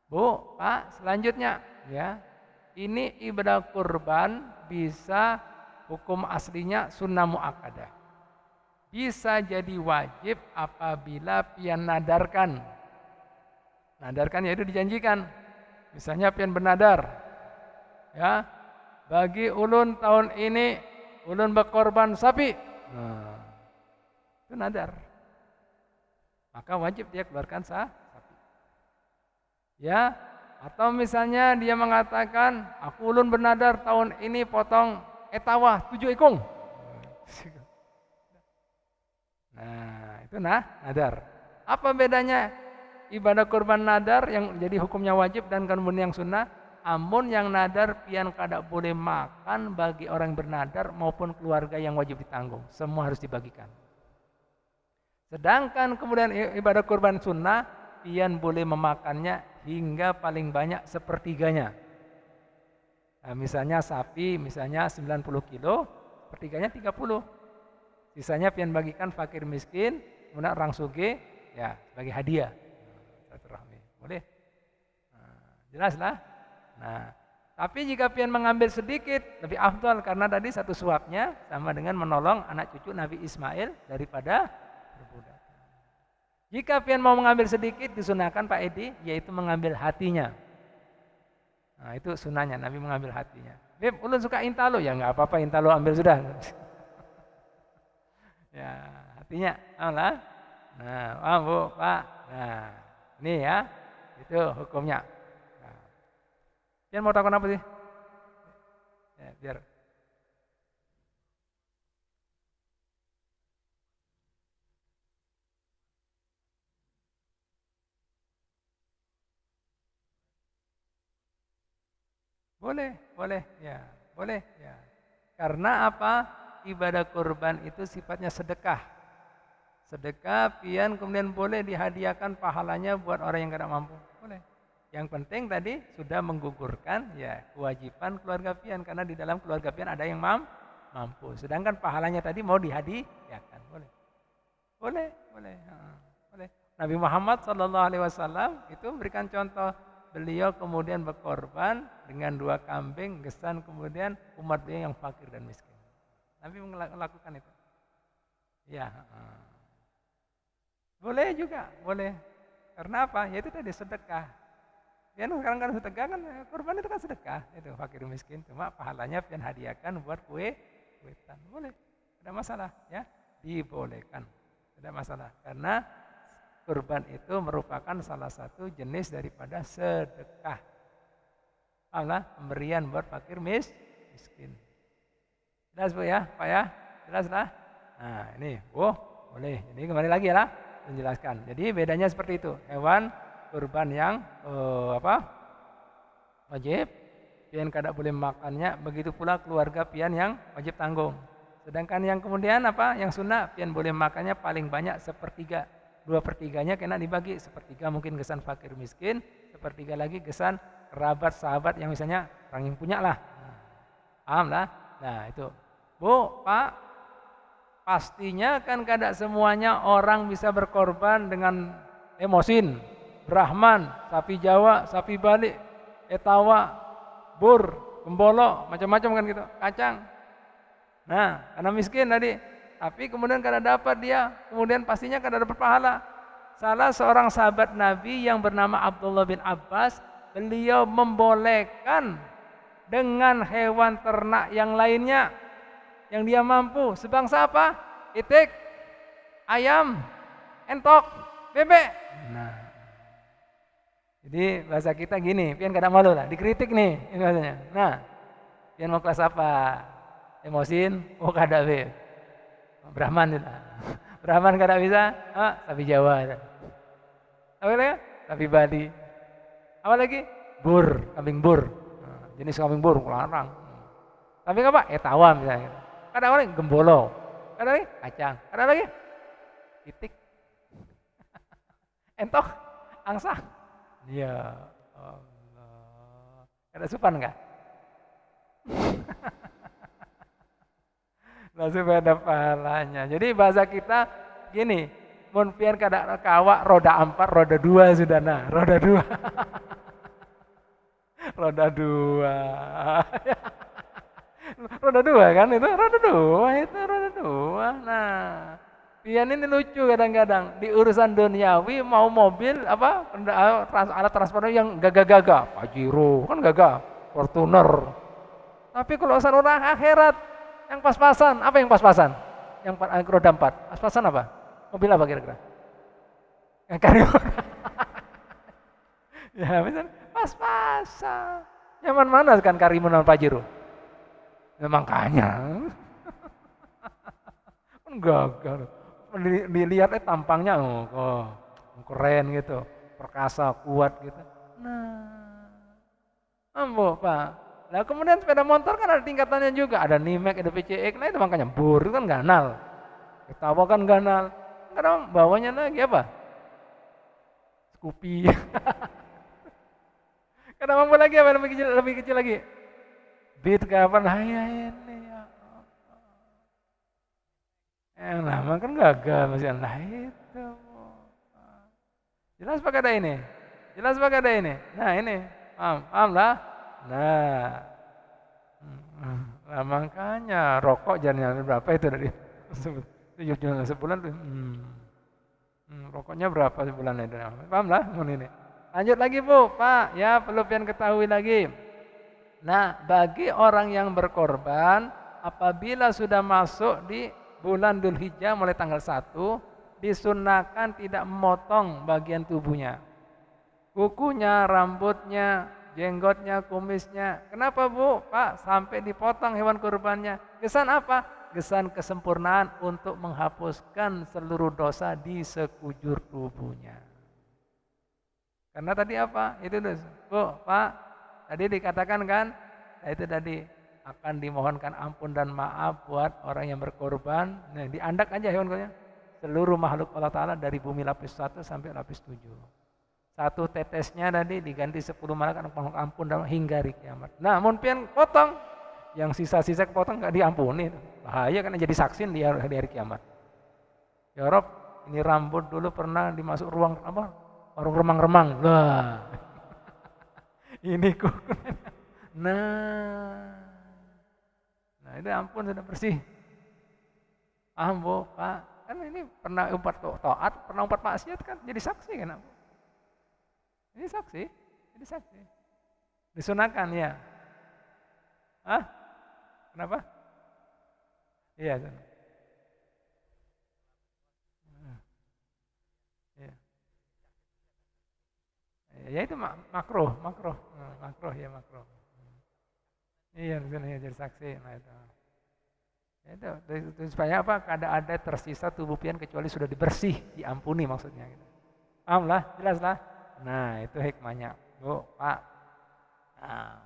Bu, Pak, selanjutnya, ya. Ini ibadah kurban bisa hukum aslinya sunnah muakkadah. Bisa jadi wajib apabila pian nadarkan. Nadarkan yaitu dijanjikan. Misalnya pian bernadar. Ya, bagi ulun tahun ini ulun berkorban sapi. Nah, itu nadar. Maka wajib dia keluarkan sapi. Ya, atau misalnya dia mengatakan, aku ulun bernadar tahun ini potong etawah 7 ekong. Nah, itu nadar. Apa bedanya ibadah kurban nadar yang jadi hukumnya wajib dan kemudian yang sunnah? Amun yang nadar pian kada boleh makan bagi orang bernadar maupun keluarga yang wajib ditanggung. Semua harus dibagikan. Sedangkan kemudian ibadah kurban sunnah, pian boleh memakannya hingga paling banyak sepertiganya. Nah, misalnya sapi, misalnya 90 kilo, sepertiganya 30. Sisanya pian bagikan fakir miskin, kemudian orang sugih, ya sebagai hadiah. Boleh? Jelas lah. Nah, tapi jika pian mengambil sedikit lebih afdal karena tadi satu suapnya sama dengan menolong anak cucu Nabi Ismail daripada berbudak. Jika pian mau mengambil sedikit disunahkan Pak Edi, yaitu mengambil hatinya. Nah, itu sunahnya Nabi mengambil hatinya. Beb, ulun suka intalo, ya nggak apa-apa intalo ambil sudah. Ya, hatinya, Allah. Nah, Bu, Pak. Nah, ini ya, itu hukumnya. Pian mau takon apa sih? Ya, biar. Boleh, ya, boleh, ya. Karena apa? Ibadah kurban itu sifatnya sedekah. Sedekah pian kemudian boleh dihadiahkan pahalanya buat orang yang tidak mampu. Boleh. Yang penting tadi sudah menggugurkan ya kewajiban keluarga pian karena di dalam keluarga pian ada yang mampu. Sedangkan pahalanya tadi mau dihadiahkan. Boleh. Nabi Muhammad SAW itu memberikan contoh. Beliau kemudian berkorban dengan 2 kambing, gesan kemudian umat beliau yang fakir dan miskin. Nabi melakukan itu. Ya, boleh juga, boleh. Karena apa? Ya itu tadi sedekah. Pian sekarang kan sedekah kan, kurban itu kan sedekah, itu fakir miskin. Cuma pahalanya pian hadiahkan buat kuetan. Boleh, tidak masalah, ya, dibolehkan, tidak masalah. Karena kurban itu merupakan salah satu jenis daripada sedekah. Allah pemberian buat fakir miskin. Jelas Bu ya, Pak ya? Jelas lah. Nah ini, boleh. Jadi kembali lagi ya lah, menjelaskan. Jadi bedanya seperti itu. Hewan kurban yang wajib, pian kada boleh makannya. Begitu pula keluarga pian yang wajib tanggung. Sedangkan yang kemudian yang sunnah, pian boleh makannya paling banyak 1/3. 2/3-nya kena dibagi. 1/3 mungkin gesan fakir miskin, 1/3 lagi gesan kerabat sahabat yang misalnya orang yang punya lah. Paham lah? Nah itu. Bu, Pak, pastinya kan kada semuanya orang bisa berkorban dengan emosin, Brahman, sapi Jawa, sapi Bali, etawa, bur, gembolo, macam-macam kan gitu, kacang. Nah, karena miskin tadi. Tapi kemudian kada dapat dia, kemudian pastinya kada dapat pahala. Salah seorang sahabat Nabi yang bernama Abdullah bin Abbas, beliau membolehkan dengan hewan ternak yang lainnya yang dia mampu. Sebangsa apa? Itik, ayam, entok, bebek. Nah, jadi bahasa kita gini, pian kada malu lah, dikritik nih ini bahasanya. Nah, pian mau kelas apa? Emosin, kada be. Brahman itu. Brahman kada bisa, sapi Jawa. Apa lagi? Sapi Bali. Apa lagi? Bur, kambing bur. Jenis kambing bur larang. Kambing apa? Etawa misalnya. Kada lagi gembolo. Kada lagi kacang. Kada lagi itik. Entok, angsa. Ya Allah. Kada supan enggak? Langsung ada pahalanya. Jadi bahasa kita gini, mun pian kada kawak roda 4, roda 2 sudah nah, roda 2. Roda 2. Roda 2 kan itu, roda 2. Nah, pian ini lucu kadang-kadang di urusan duniawi mau mobil alat transportasi yang gagah-gagah, Pajero kan gagah, Fortuner. Tapi kalau urusan orang akhirat yang pas-pasan, apa yang pas-pasan? Yang roda 4, pas-pasan apa? Mobil apa kira-kira? Yang Carrier. Ya, misalnya pas-pasan. Nyaman mana kan Carrier dan Pajero? Ya makanya. Gagal. Dilihatnya tampangnya keren gitu, perkasa, kuat gitu. Nah, ambo Pak. Nah kemudian sepeda motor kan ada tingkatannya juga, ada Nimek, ada PCX, nah itu makanya bur itu kan ganal, Etawa kan ganal, kadang bawanya lagi apa? Scoopy, kadang mampu lagi apa lebih kecil lagi, Beat kapan? Ini ya, yang lama kan gagal masih lah itu, jelas pakai ada ini, nah ini, paham lah. Nah, makanya rokok jangan berapa itu dari 7 juta sebulan tuh. Rokoknya berapa sebulan itu? Paham lah ini. Lanjut lagi Bu, Pak, ya perlu pian ketahui lagi. Nah, bagi orang yang berkorban apabila sudah masuk di bulan Dzulhijjah mulai tanggal 1, disunahkan tidak memotong bagian tubuhnya. Kukunya, rambutnya, jenggotnya, kumisnya. Kenapa Bu? Pak, sampai dipotong hewan kurbannya. Kesan apa? Kesan kesempurnaan untuk menghapuskan seluruh dosa di sekujur tubuhnya. Karena tadi apa? Itu Bu, Pak, tadi dikatakan kan, itu tadi akan dimohonkan ampun dan maaf buat orang yang berkorban. Nah, diandak aja hewan kurbannya. Seluruh makhluk Allah Ta'ala dari bumi lapis 1 sampai lapis 7. 1 tetesnya tadi diganti 10 malaikat ampun dan hingga hari kiamat. Nah, mun pian potong, yang sisa-sisa kepotong enggak diampuni. Bahaya karena jadi saksi di hari kiamat. Ya Rob, ini rambut dulu pernah dimasuk ruang apa? Warung remang-remang. Lah. Ini kok. Nah. Nah, itu ampun sudah bersih. Paham, Bu, Pak? Kan ini pernah umpat taat, pernah umpat maksiat kan jadi saksi kan, Bu? Ini saksi, jadi saksi. Disunahkan ya. Hah? Kenapa? Iya, iya. Ya itu makruh, ya makruh. Iya, misalnya jadi saksi, nah itu. Itu supaya apa? Kada ada tersisa tubuh pian kecuali sudah dibersih, diampuni maksudnya. Gitu. Paham lah, jelas lah. Nah itu hikmahnya, Bu, Pak. Nah,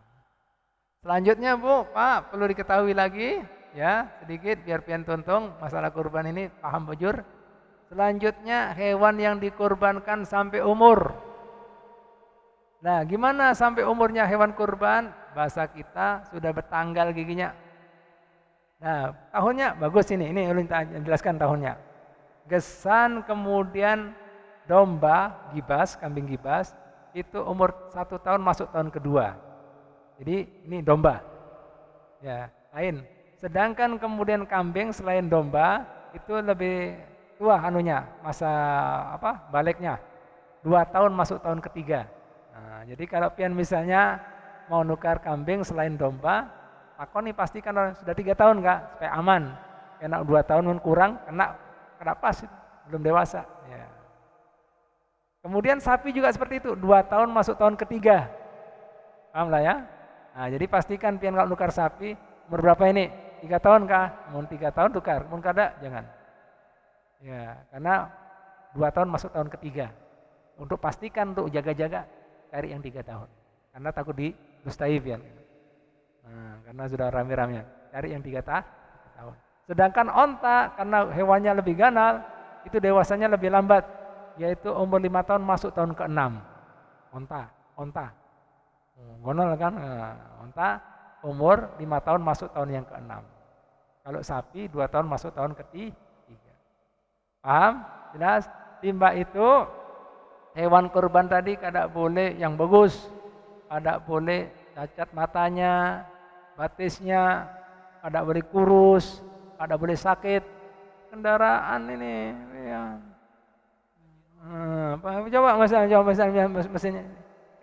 selanjutnya Bu, Pak, perlu diketahui lagi, ya sedikit biar pian tuntung masalah kurban ini paham bujur. Selanjutnya hewan yang dikurbankan sampai umur. Nah, gimana sampai umurnya hewan kurban? Bahasa kita sudah bertanggal giginya. Nah, tahunnya bagus ini ulun jelaskan tahunnya. Gesan kemudian domba gibas, kambing gibas, itu umur 1 tahun masuk tahun kedua. Jadi ini domba. Ya, lain. Sedangkan kemudian kambing selain domba itu lebih tua masa baliknya. 2 tahun masuk tahun ketiga. Nah, jadi kalau pian misalnya mau nukar kambing selain domba, takon nih pastikan sudah 3 tahun Kak, supaya aman. Kena 2 tahun pun kurang, kena pas, belum dewasa. Ya. Kemudian sapi juga seperti itu, 2 tahun masuk tahun ketiga. Paham lah ya? Nah, jadi pastikan pian kalau nukar sapi, umur berapa ini? 3 tahun Kak? Mau 3 tahun tukar, mau kada jangan. Ya, karena 2 tahun masuk tahun ketiga. Untuk pastikan untuk jaga-jaga, cari yang 3 tahun. Karena takut didustai pian. Nah, karena sudah rame-rame, cari yang 3 tahun. Sedangkan onta karena hewannya lebih ganal, itu dewasanya lebih lambat, yaitu umur 5 tahun masuk tahun ke-6. Onta. Gonol kan? Nah, onta umur 5 tahun masuk tahun yang ke-6. Kalau sapi 2 tahun masuk tahun ketiga. Paham? Jelas? Timba itu hewan kurban tadi kada boleh yang bagus, kada boleh cacat matanya, batisnya, kada boleh kurus, kada boleh sakit. Kendaraan ini, ya. Coba mesinnya,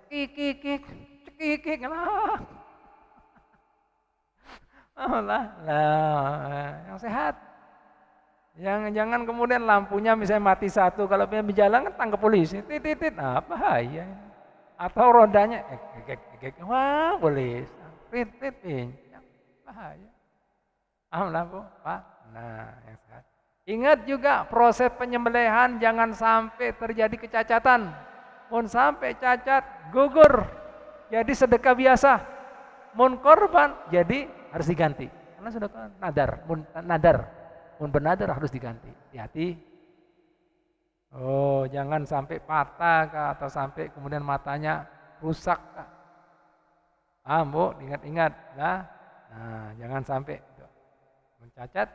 kik lah. Yang sehat. Jangan kemudian lampunya misalnya mati satu, kalau pengen berjalan kan tangkap polisi, titit, bahaya. Atau rodanya, wah boleh, tit, bahaya. Paham lah Bu, Pak? Nah, yang sehat. Ingat juga proses penyembelihan jangan sampai terjadi kecacatan. Mun sampai cacat, gugur, jadi sedekah biasa. Mun korban, jadi harus diganti. Karena sudah nadar. Mun bernadar harus diganti. Hati-hati. Oh, jangan sampai patah Kak, atau sampai kemudian matanya rusak Kak. Bu, ingat-ingat lah. Nah, jangan sampai mencacat.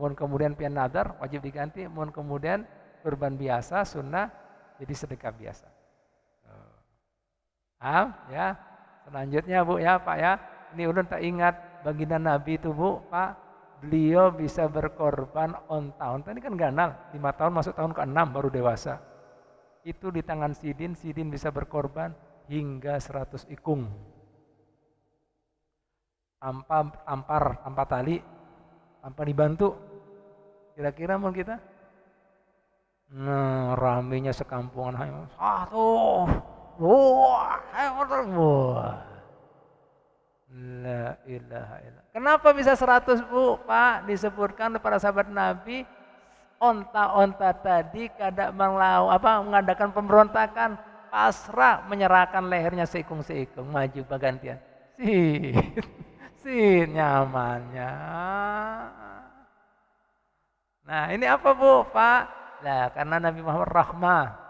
Mun kemudian pian nadar wajib diganti. Mun kemudian kurban biasa sunnah jadi sedekah biasa. Ya. Selanjutnya Bu ya Pak ya. Ini ulun tak ingat baginda Nabi itu Bu Pak. Beliau bisa berkorban onta ini kan ganal, 5 tahun masuk tahun ke-6 baru dewasa. Itu di tangan sidin bisa berkorban hingga 100 ikung. Tanpa tali, tanpa dibantu. Kira-kira mau kita? Nah, ramenya sekampungan. La ilaha illallah. Kenapa bisa 100 Bu? Pak, disebutkan para sahabat Nabi, onta-onta tadi kada mengadakan pemberontakan, pasrah menyerahkan lehernya seikung-seikung, maju bergantian. Nyamannya. Nah, ini apa Bu, Pak? Lah, karena Nabi Muhammad rahmah.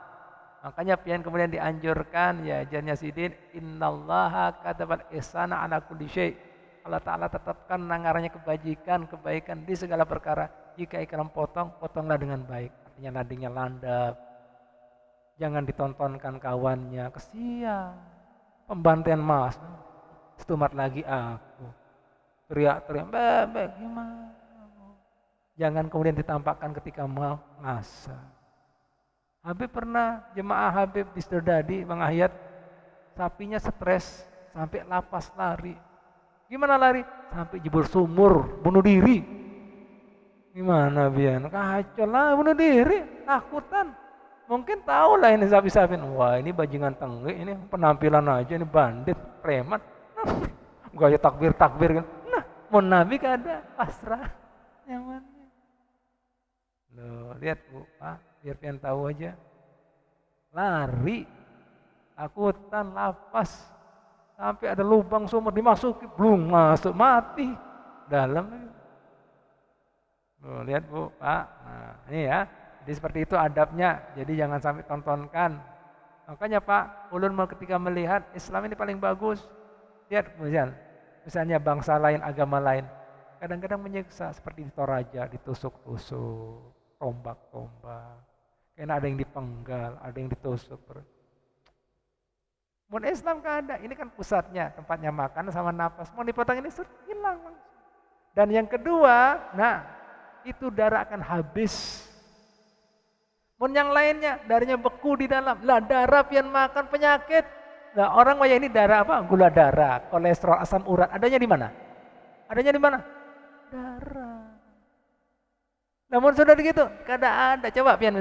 Makanya pian kemudian dianjurkan ya ajarnya sidin, innallaha katabal ihsana ala kulli syai. Allah Ta'ala tetapkan nangaranya kebaikan di segala perkara. Jika ikan potonglah dengan baik. artinya ladingnya landap. Jangan ditontonkan kawannya, kesian. Pembantaian mas, setumat lagi aku. Teriak-teriak, bebek gimana? Jangan kemudian ditampakkan ketika mau ngasa. Habib pernah, jemaah Habib di Serdadi, Bang Ahyat, sapinya stres sampai lapas lari. Gimana lari? Sampai jebur sumur, bunuh diri. Gimana Bian? Kacau lah, bunuh diri, takutan. Mungkin tahu lah ini sapi-sapi. Wah ini bajingan tengge, ini penampilan aja, ini bandit, preman. Gaya takbir-takbir. Nah, mau Nabi kada pasrah. Nyamannya. Loh, lihat Bu, Pak, biar Pian tahu aja. Lari, takutan, lapas. Sampai ada lubang sumur dimasuki, belum masuk, mati. Dalam lagi. Loh, lihat Bu, Pak. Nah, ini ya. Jadi seperti itu adabnya. Jadi jangan sampai tontonkan. Makanya Pak, ulun ketika melihat Islam ini paling bagus. Lihat misalnya bangsa lain, agama lain. Kadang-kadang menyiksa seperti di Toraja, ditusuk-tusuk, tombak-tombak. Kayaknya ada yang dipenggal, ada yang ditusuk. Mun Islam kan ada, ini kan pusatnya, tempatnya makan sama napas. Mau dipotong ini hilang langsung. Dan yang kedua, nah itu darah akan habis. Mun yang lainnya, darahnya beku di dalam. Lah darah pian makan penyakit. Nah orang waya ini darah apa? Gula darah, kolesterol, asam urat. Adanya di mana? Adanya di mana? Darah. Namun sudah begitu, kada ada. Coba pian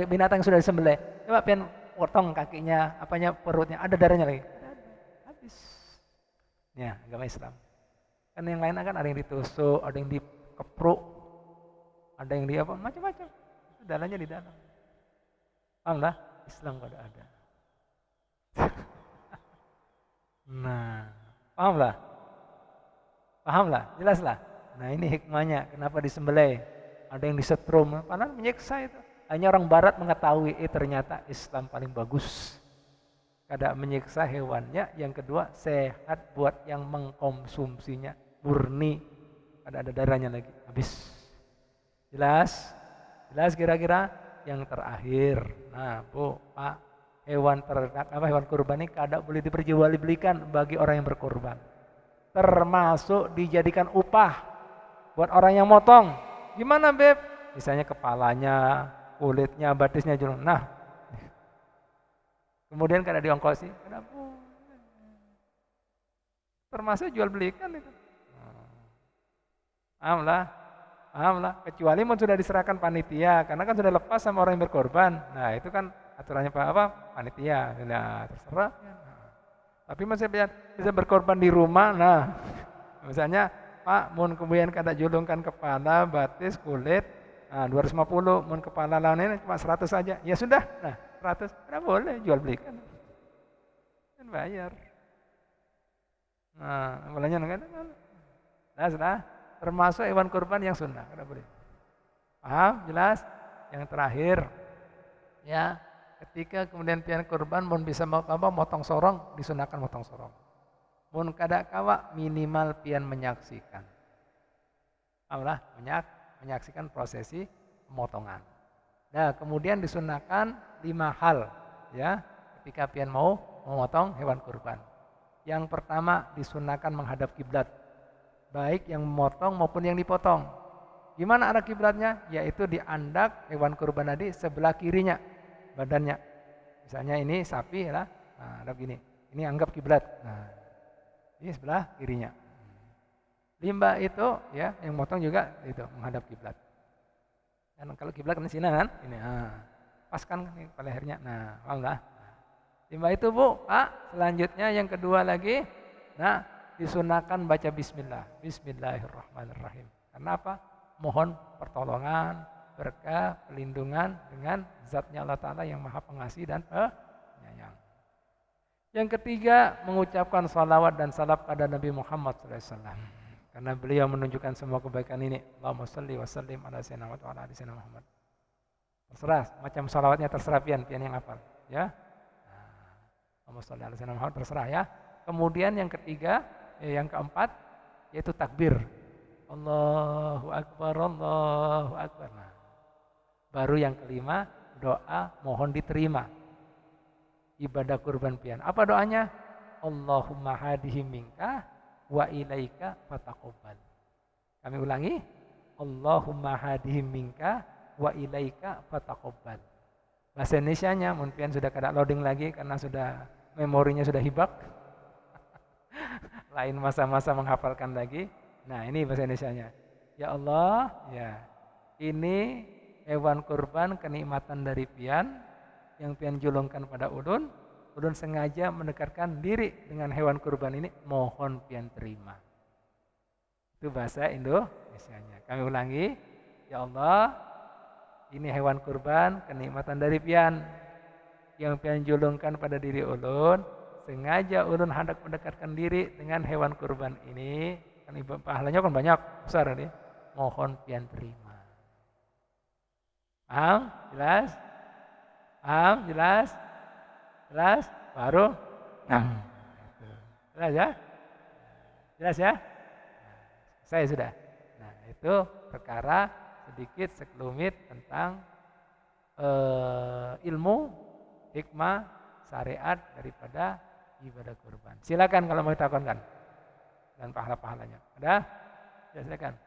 binatang yang sudah disembelih. Coba pian potong kakinya, apanya perutnya, ada darahnya lagi. Habis. Ya, agama Islam. Kan yang lain kan ada yang ditusuk, ada yang dikepruk, ada yang di apa, macam-macam. Darahnya di dalam. Paham lah? Islam kada ada. Nah, paham lah? Paham lah? Jelas lah? Nah ini hikmahnya, kenapa disembelih? Ada yang disetrum, padahal menyiksa itu. Hanya orang barat mengetahui, ternyata Islam paling bagus. Kada menyiksa hewannya, yang kedua sehat buat yang mengkonsumsinya, murni. Kada ada darahnya lagi, habis. Jelas? Jelas kira-kira? Yang terakhir, nah Bu, Pak, hewan ternak apa hewan kurban ini kada boleh diperjualbelikan bagi orang yang berkorban. Termasuk dijadikan upah buat orang yang motong. Gimana Beb? Misalnya kepalanya, kulitnya, batisnya julung. Nah, kemudian kada diongkosi, kada boleh. Termasuk jual belikan itu. Paham lah. Paham lah, kecuali mau sudah diserahkan panitia, karena kan sudah lepas sama orang yang berkorban. Nah itu kan aturannya apa? Panitia, nah terserah. Nah, tapi masih bisa berkorban di rumah. Nah, misalnya Pak, mun kemudian kada julungkan kepala, batis, kulit, nah 250, mun kepala lawan ini cuma 100 saja. Ya sudah, nah 100, kada boleh jual belikan. Kan bayar. Nah, mulanya enggak ada. Nah, sudah. Termasuk hewan kurban yang sunnah, kada boleh. Paham? Jelas? Yang terakhir, ya, ketika kemudian pian kurban, mun bisa mau motong sorong, disunahkan motong sorong. Mun kada kawa, minimal pian menyaksikan. Paham menyaksikan prosesi pemotongan. Nah, kemudian disunahkan 5 hal, ya, ketika pian mau memotong hewan kurban. Yang pertama disunahkan menghadap kiblat. Baik yang memotong maupun yang dipotong. Gimana arah kiblatnya? Yaitu diandak hewan kurban tadi sebelah kirinya badannya. Misalnya ini sapi lah, nah ada gini. Ini anggap kiblat. Nah, ini sebelah kirinya. Limbah itu ya yang motong juga itu menghadap kiblat. Dan kalau kiblat kan di sini kan, ini pas kan pada lehernya. Nah, paham lah. Limbah itu Bu, Pak. Selanjutnya yang kedua lagi, nah disunahkan baca bismillah. Bismillahirrahmanirrahim. Karena apa? Mohon pertolongan, berkah, perlindungan dengan zatnya Allah Ta'ala yang maha pengasih dan penyayang. Yang ketiga, mengucapkan salawat dan salam pada Nabi Muhammad SAW. Karena beliau menunjukkan semua kebaikan ini. Allahumma salli wa sallim ala sayyidina wa ala ali sayyidina Muhammad. Terserah, macam salawatnya terserah pian yang hafal. Ya. Allahumma salli ala sayyidina Muhammad terserah ya. Kemudian yang ketiga, yang keempat yaitu takbir. Allahu Akbar, Allahu Akbar. Nah, Baru yang kelima, doa mohon diterima. Ibadah kurban pian. Apa doanya? Allahumma hadihim minka wa ilaika fataqabbal. Kami ulangi. Allahumma hadihim minka wa ilaika fataqabbal. Bahasa Indonesianya mungkin sudah kada loading lagi karena sudah memorinya sudah hibak. Lain masa-masa menghafalkan lagi. Nah, ini bahasa Indonesianya. Ya Allah, ya. Ini hewan kurban kenikmatan dari pian yang pian julungkan pada ulun. Ulun sengaja mendekatkan diri dengan hewan kurban ini, mohon pian terima. Itu bahasa Indonesianya. Kami ulangi. Ya Allah, ini hewan kurban kenikmatan dari pian yang pian julungkan pada diri ulun. Sengaja ulun hendak mendekatkan diri dengan hewan kurban ini. Kan pahalanya kan banyak, besar ini. Mohon pian terima. Paham? Jelas? Paham? Jelas? Jelas? Baru? Nah. Jelas ya? Jelas ya? Saya sudah. Nah, itu perkara sedikit sekelumit tentang ilmu, hikmah, syariat daripada ibadah kurban. Silakan kalau mau ditakonkan. Dan pahala-pahalanya. Ada? Ya, silakan.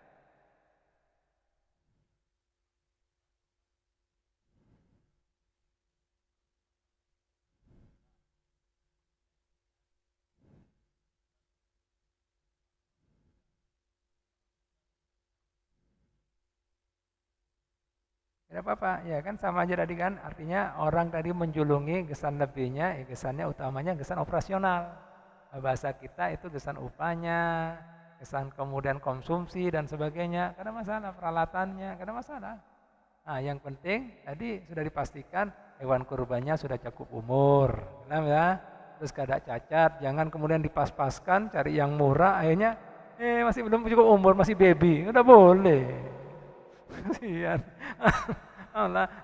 Tidak apa-apa, ya kan sama aja tadi kan, artinya orang tadi menjulungi gesan lebihnya, ya gesannya utamanya gesan operasional. Bahasa kita itu gesan upahnya, gesan kemudian konsumsi dan sebagainya, karena masalah peralatannya, karena masalah. Nah, yang penting tadi sudah dipastikan hewan kurbannya sudah cukup umur, ya. Terus kada cacat, jangan kemudian dipas-paskan, cari yang murah, akhirnya masih belum cukup umur, masih baby, udah boleh. Kasihan.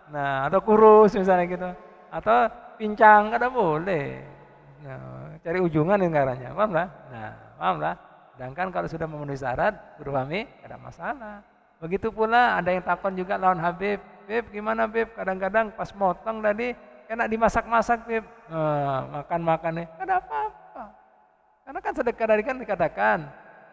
Nah, atau kurus misalnya gitu. Atau pincang, kada boleh. Nah, cari ujungan yang caranya, paham lah? Nah, paham lah? Sedangkan kalau sudah memenuhi syarat, guru kami, kada masalah. Begitu pula ada yang takon juga lawan Habib. Beb, gimana Beb? Kadang-kadang pas motong tadi, kena dimasak-masak Beb. Makan-makan nih, kada apa-apa. Karena kan sedekah tadi kan dikatakan,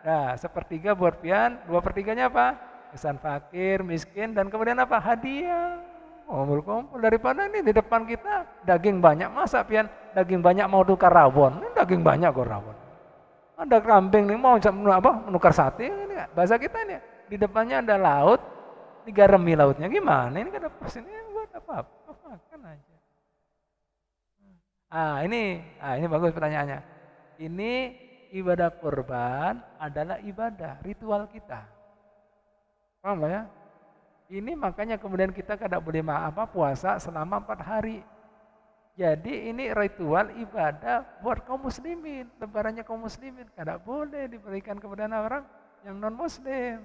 nah, sepertiga buat pian, 2/3-nya apa? Kesan fakir, miskin, dan kemudian apa? Hadiah. Kumpul-kumpul daripada ini di depan kita daging banyak, masa pian daging banyak mau tukar rawon? Ini daging banyak kok rawon. Ada kambing nih mau menukar sate, ini bahasa kita ini. Di depannya ada laut, digaremi lautnya gimana? Ini kan pas ini buat apa-apa, makan aja. Ini bagus pertanyaannya. Ini ibadah kurban adalah ibadah, ritual kita. Paham lah ya? Ini makanya kemudian kita kada boleh puasa selama 4 hari. Jadi ini ritual ibadah buat kaum muslimin. Lebarannya kaum muslimin. Kada boleh diberikan kepada orang yang non muslim.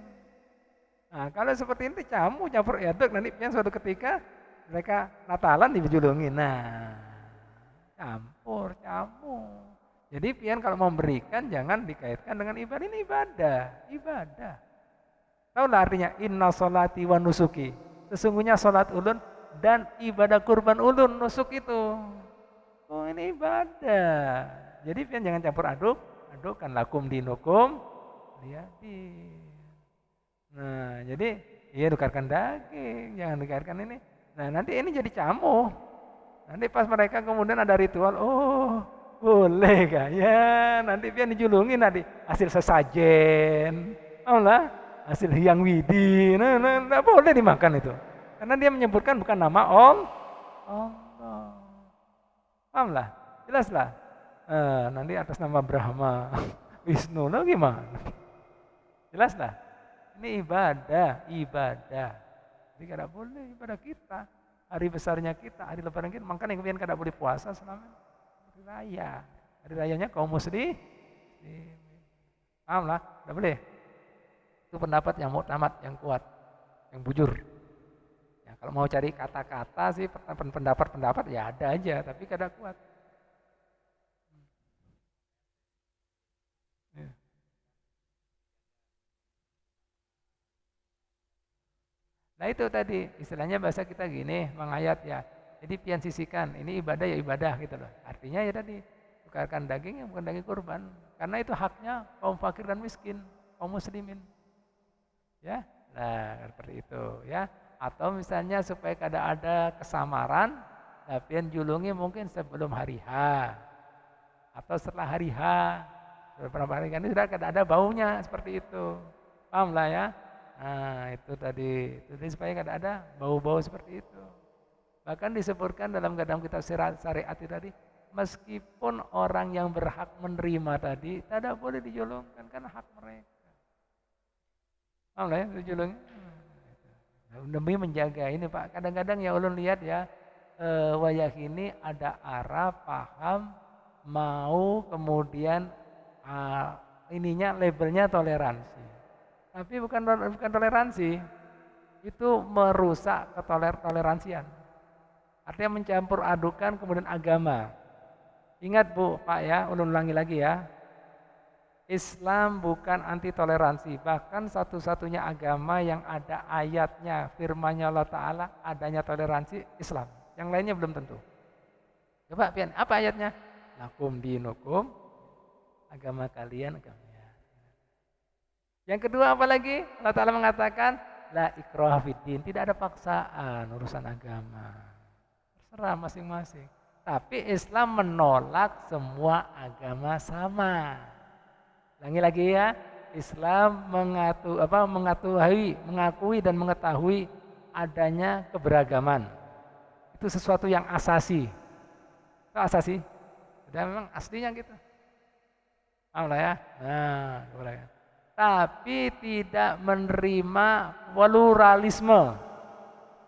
Nah, kalau seperti ini campur aduk nanti suatu ketika mereka Natalan dijulungi. Nah, campur. Jadi pian kalau memberikan jangan dikaitkan dengan ibadah. Ini ibadah. Tahu lah artinya inna sholati wa nusuki. Sesungguhnya sholat ulun dan ibadah kurban ulun nusuk itu. Oh, ini ibadah. Jadi pian jangan campur adukkan lakum dinukum liyadin. Nah, jadi tukarkan daging, jangan dikaitkan ini. Nah, nanti ini jadi camu. Nanti pas mereka kemudian ada ritual, oh boleh kah? Ya, nanti pian dijulungi nanti hasil sesajen. Oh lah. Hasil hiang widi, nah, boleh dimakan itu. Karena dia menyebutkan bukan nama Allah. Paham lah? Jelas lah. Nanti atas nama Brahma, Wisnu, nah gimana? Jelas lah. Ini ibadah. Jadi kada boleh ibadah kita. Hari besarnya kita, hari lebaran kita. Makanya kemudian kada boleh puasa selama hari raya. Hari rayanya kaum muslim. Paham lah? Kada boleh. Itu pendapat yang muktamad, yang kuat, yang bujur. Ya, kalau mau cari kata-kata sih pendapat ya ada aja, tapi kada kuat. Ya. Nah itu tadi istilahnya bahasa kita gini, mengayat ya. Jadi pian sisikan, ini ibadah ya ibadah gitu loh. Artinya ya tadi tukarkan daging yang bukan daging kurban, karena itu haknya kaum fakir dan miskin, kaum muslimin. Ya, nah seperti itu ya. Atau misalnya supaya kada ada kesamaran, pian julungi mungkin sebelum hari H atau setelah hari H. Beberapa hari kan sudah kada ada baunya seperti itu. Paham lah ya? Nah itu tadi supaya kada ada bau-bau seperti itu. Bahkan disebutkan dalam kitab syariat itu tadi, meskipun orang yang berhak menerima tadi tidak boleh dijolongkan karena hak mereka. Paham lah ya dijolongin? Demi menjaga ini Pak. Kadang-kadang ya ulun lihat ya wayah ini ada arah paham mau kemudian ininya labelnya toleransi. Tapi bukan toleransi, itu merusak toleransian. Artinya mencampur adukan kemudian agama. Ingat Bu, Pak ya, ulun ulangi lagi ya. Islam bukan anti toleransi, bahkan satu-satunya agama yang ada ayatnya, firman-Nya Allah Ta'ala, adanya toleransi Islam. Yang lainnya belum tentu. Coba pian, apa ayatnya? Lakum dinukum, agama kalian agamanya. Yang kedua apa lagi? Allah Ta'ala mengatakan la ikraha fiddin, tidak ada paksaan urusan agama. Terserah masing-masing. Tapi Islam menolak semua agama sama. Ulangi lagi ya, Islam mengakui dan mengetahui adanya keberagaman. Itu sesuatu yang asasi. Itu asasi. Sudah memang aslinya gitu. Paham lah ya? Nah, boleh. Tapi tidak menerima pluralisme.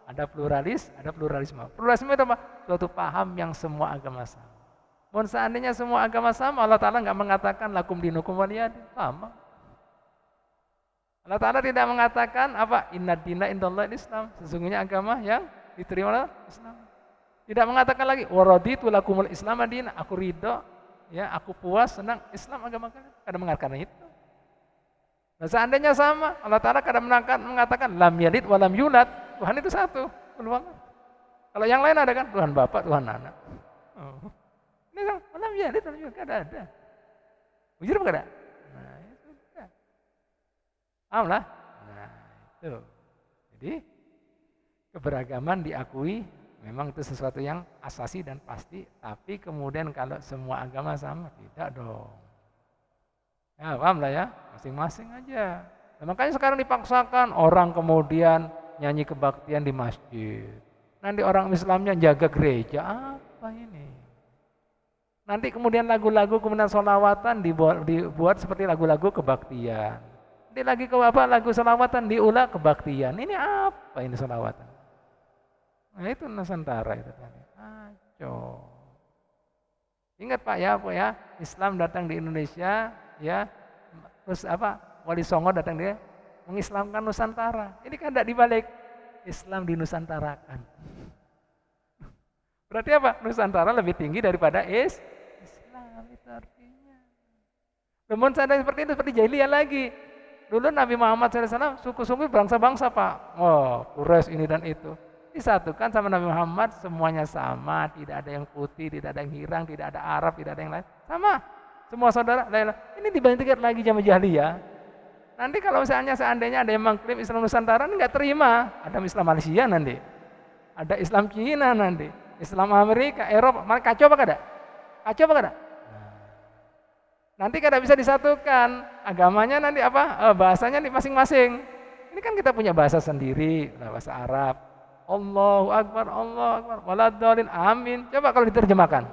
Ada pluralisme. Pluralisme itu apa? Suatu paham yang semua agama sama. Mohon seandainya semua agama sama, Allah Ta'ala nggak mengatakan lakum dinukum waliyadin, sama. Allah Ta'ala tidak mengatakan apa? Inna dina indallahi Islam. Sesungguhnya agama yang diterima oleh Islam. Tidak mengatakan lagi waraditu lakumul Islam adina. Aku ridho, ya, aku puas, senang Islam agama kalian. Kadang mengatakan itu. Nah, seandainya sama, Allah Ta'ala kadang mengatakan lam yalid wa lam yulad. Tuhan itu satu, peluang. Kalau yang lain ada kan Tuhan Bapa, Tuhan Anak. Oh. Ini kan lam yalid wa lam yulad, ada. Bujur apa ada? Nah, itu sudah. Paham lah? Nah, itu. Jadi keberagaman diakui, memang itu sesuatu yang asasi dan pasti, tapi kemudian kalau semua agama sama, tidak dong. Ya paham lah ya, masing-masing aja. Nah, makanya sekarang dipaksakan orang kemudian nyanyi kebaktian di masjid. Nanti orang Islamnya jaga gereja, apa ini? Nanti kemudian lagu-lagu kemudian sholawatan dibuat seperti lagu-lagu kebaktian. Nanti lagi lagu sholawatan diulang kebaktian. Ini apa ini sholawatan? Nah itu Nusantara itu tadi. Aco. Ingat Pak ya, Islam datang di Indonesia. Ya, terus Wali Songo datang dia mengislamkan Nusantara. Ini kan tidak dibalik, Islam dinusantarakan. Berarti apa? Nusantara lebih tinggi daripada Islam itu artinya. Namun sadar seperti itu seperti jahiliyah lagi. Dulu Nabi Muhammad SAW suku-suku bangsa-bangsa Pak. Oh, Quraisy ini dan itu. Disatukan sama Nabi Muhammad semuanya sama, tidak ada yang putih, tidak ada yang hirang, tidak ada Arab, tidak ada yang lain. Sama. Semua saudara, ini dibandingkan lagi sama jahiliyah. Nanti kalau misalnya seandainya ada yang mengklaim Islam Nusantara, nggak terima. Ada Islam Malaysia nanti, ada Islam Cina nanti, Islam Amerika, Eropa, kacau apa kada? Kacau apa kada? Nanti kada bisa disatukan. Agamanya nanti bahasanya di masing-masing. Ini kan kita punya bahasa sendiri, bahasa Arab. Allahu Akbar, waladhdallin, amin. Coba kalau diterjemahkan.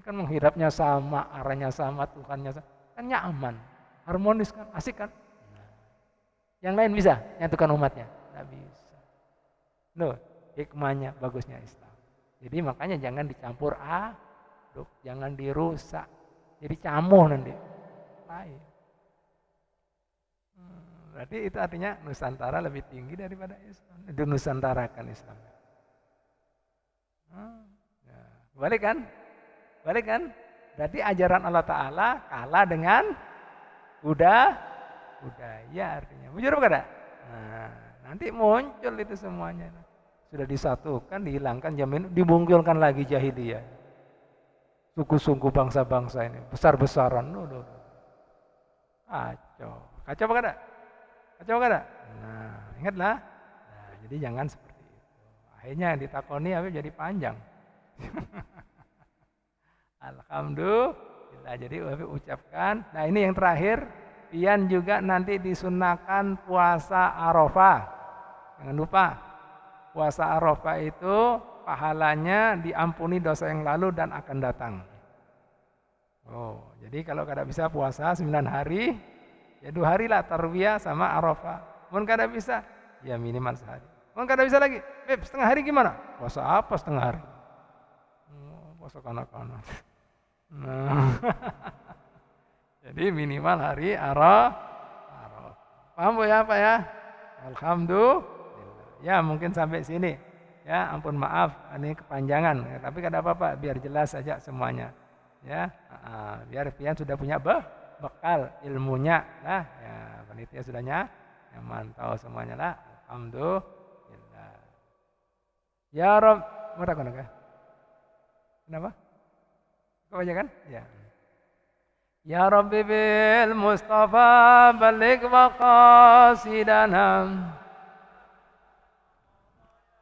Kan menghirapnya sama, arahnya sama, Tuhannya sama. Kan nyaman, harmonis kan, asik kan. Yang lain bisa nyatukan umatnya? Tidak bisa. Loh, hikmahnya, bagusnya Islam. Jadi makanya jangan dicampur aduk, jangan dirusak. Jadi camuh nanti. Baik. Berarti itu artinya Nusantara lebih tinggi daripada Islam. Itu Nusantarakan Islam. Balik kan? Balik kan? Berarti ajaran Allah Ta'ala kalah dengan budaya artinya. Bujur apa kada? Nah, nanti muncul itu semuanya. Sudah disatukan, dihilangkan jamin, dimungkilkan lagi jahiliyah. Suku-suku bangsa-bangsa ini besar-besaran. Kacau. Kacau apa enggak? Kacau apa enggak? Nah, ingatlah. Nah, jadi jangan seperti itu. Akhirnya yang ditakoni habis jadi panjang. Alhamdulillah. Jadi Habib ucapkan. Nah, ini yang terakhir. Pian juga nanti disunahkan puasa Arafah. Jangan lupa. Puasa Arafah itu pahalanya diampuni dosa yang lalu dan akan datang. Oh, jadi kalau kada bisa puasa 9 hari, ya 2 hari lah tarwiyah sama Arafah. Mun kada bisa, ya minimal sehari. Mun kada bisa lagi, setengah hari gimana? Puasa apa setengah hari? Puasa kanak-kanak. Nah, jadi minimal hari Arafah. Paham Bu ya Pak ya? Alhamdulillah. Ya mungkin sampai sini. Ya ampun maaf, ini kepanjangan. Ya, tapi kada apa-apa, biar jelas saja semuanya. Ya, biar pian sudah punya bekal ilmunya. Nah, ya panitia sudahnya yang mantau semuanya lah. Alhamdulillah. Ya Rob, mau takon kah? Kenapa? Kau aja kan? Ya. Ya Rabbi bil Mustafa balik maqasidana.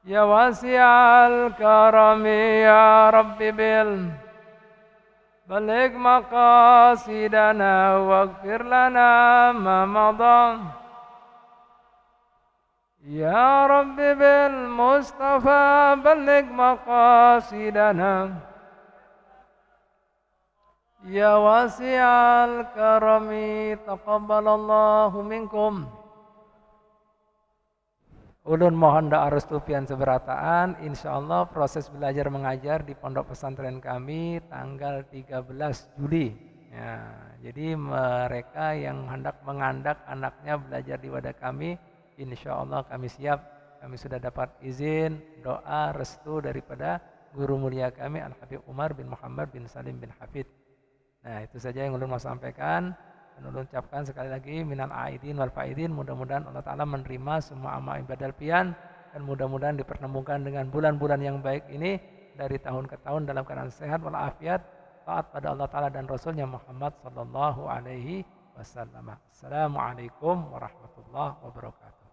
Ya wasi'al karami ya Rabbi bil balik maqasidana waghfir lana ma madha. Ya Rabbi bil Mustafa balik maqasidana. Ya wasi'al karami taqabbalallahu minkum. Ulun mohon doa restu pian seberataan. Insyaallah proses belajar mengajar di pondok pesantren kami tanggal 13 Juli. Ya, jadi mereka yang hendak mengandak anaknya belajar di wadah kami, insyaallah kami siap. Kami sudah dapat izin, doa, restu daripada guru mulia kami Al-Habib Umar bin Muhammad bin Salim bin Hafid. Nah, itu saja yang ulun mau sampaikan. Dan ulun ucapkan sekali lagi minal aidin wal faidin, mudah-mudahan Allah Ta'ala menerima semua amal ibadah pian dan mudah-mudahan dipertemukan dengan bulan-bulan yang baik ini dari tahun ke tahun dalam keadaan sehat walafiat, taat pada Allah Ta'ala dan Rasulnya Muhammad sallallahu alaihi wasallam. Assalamualaikum warahmatullahi wabarakatuh.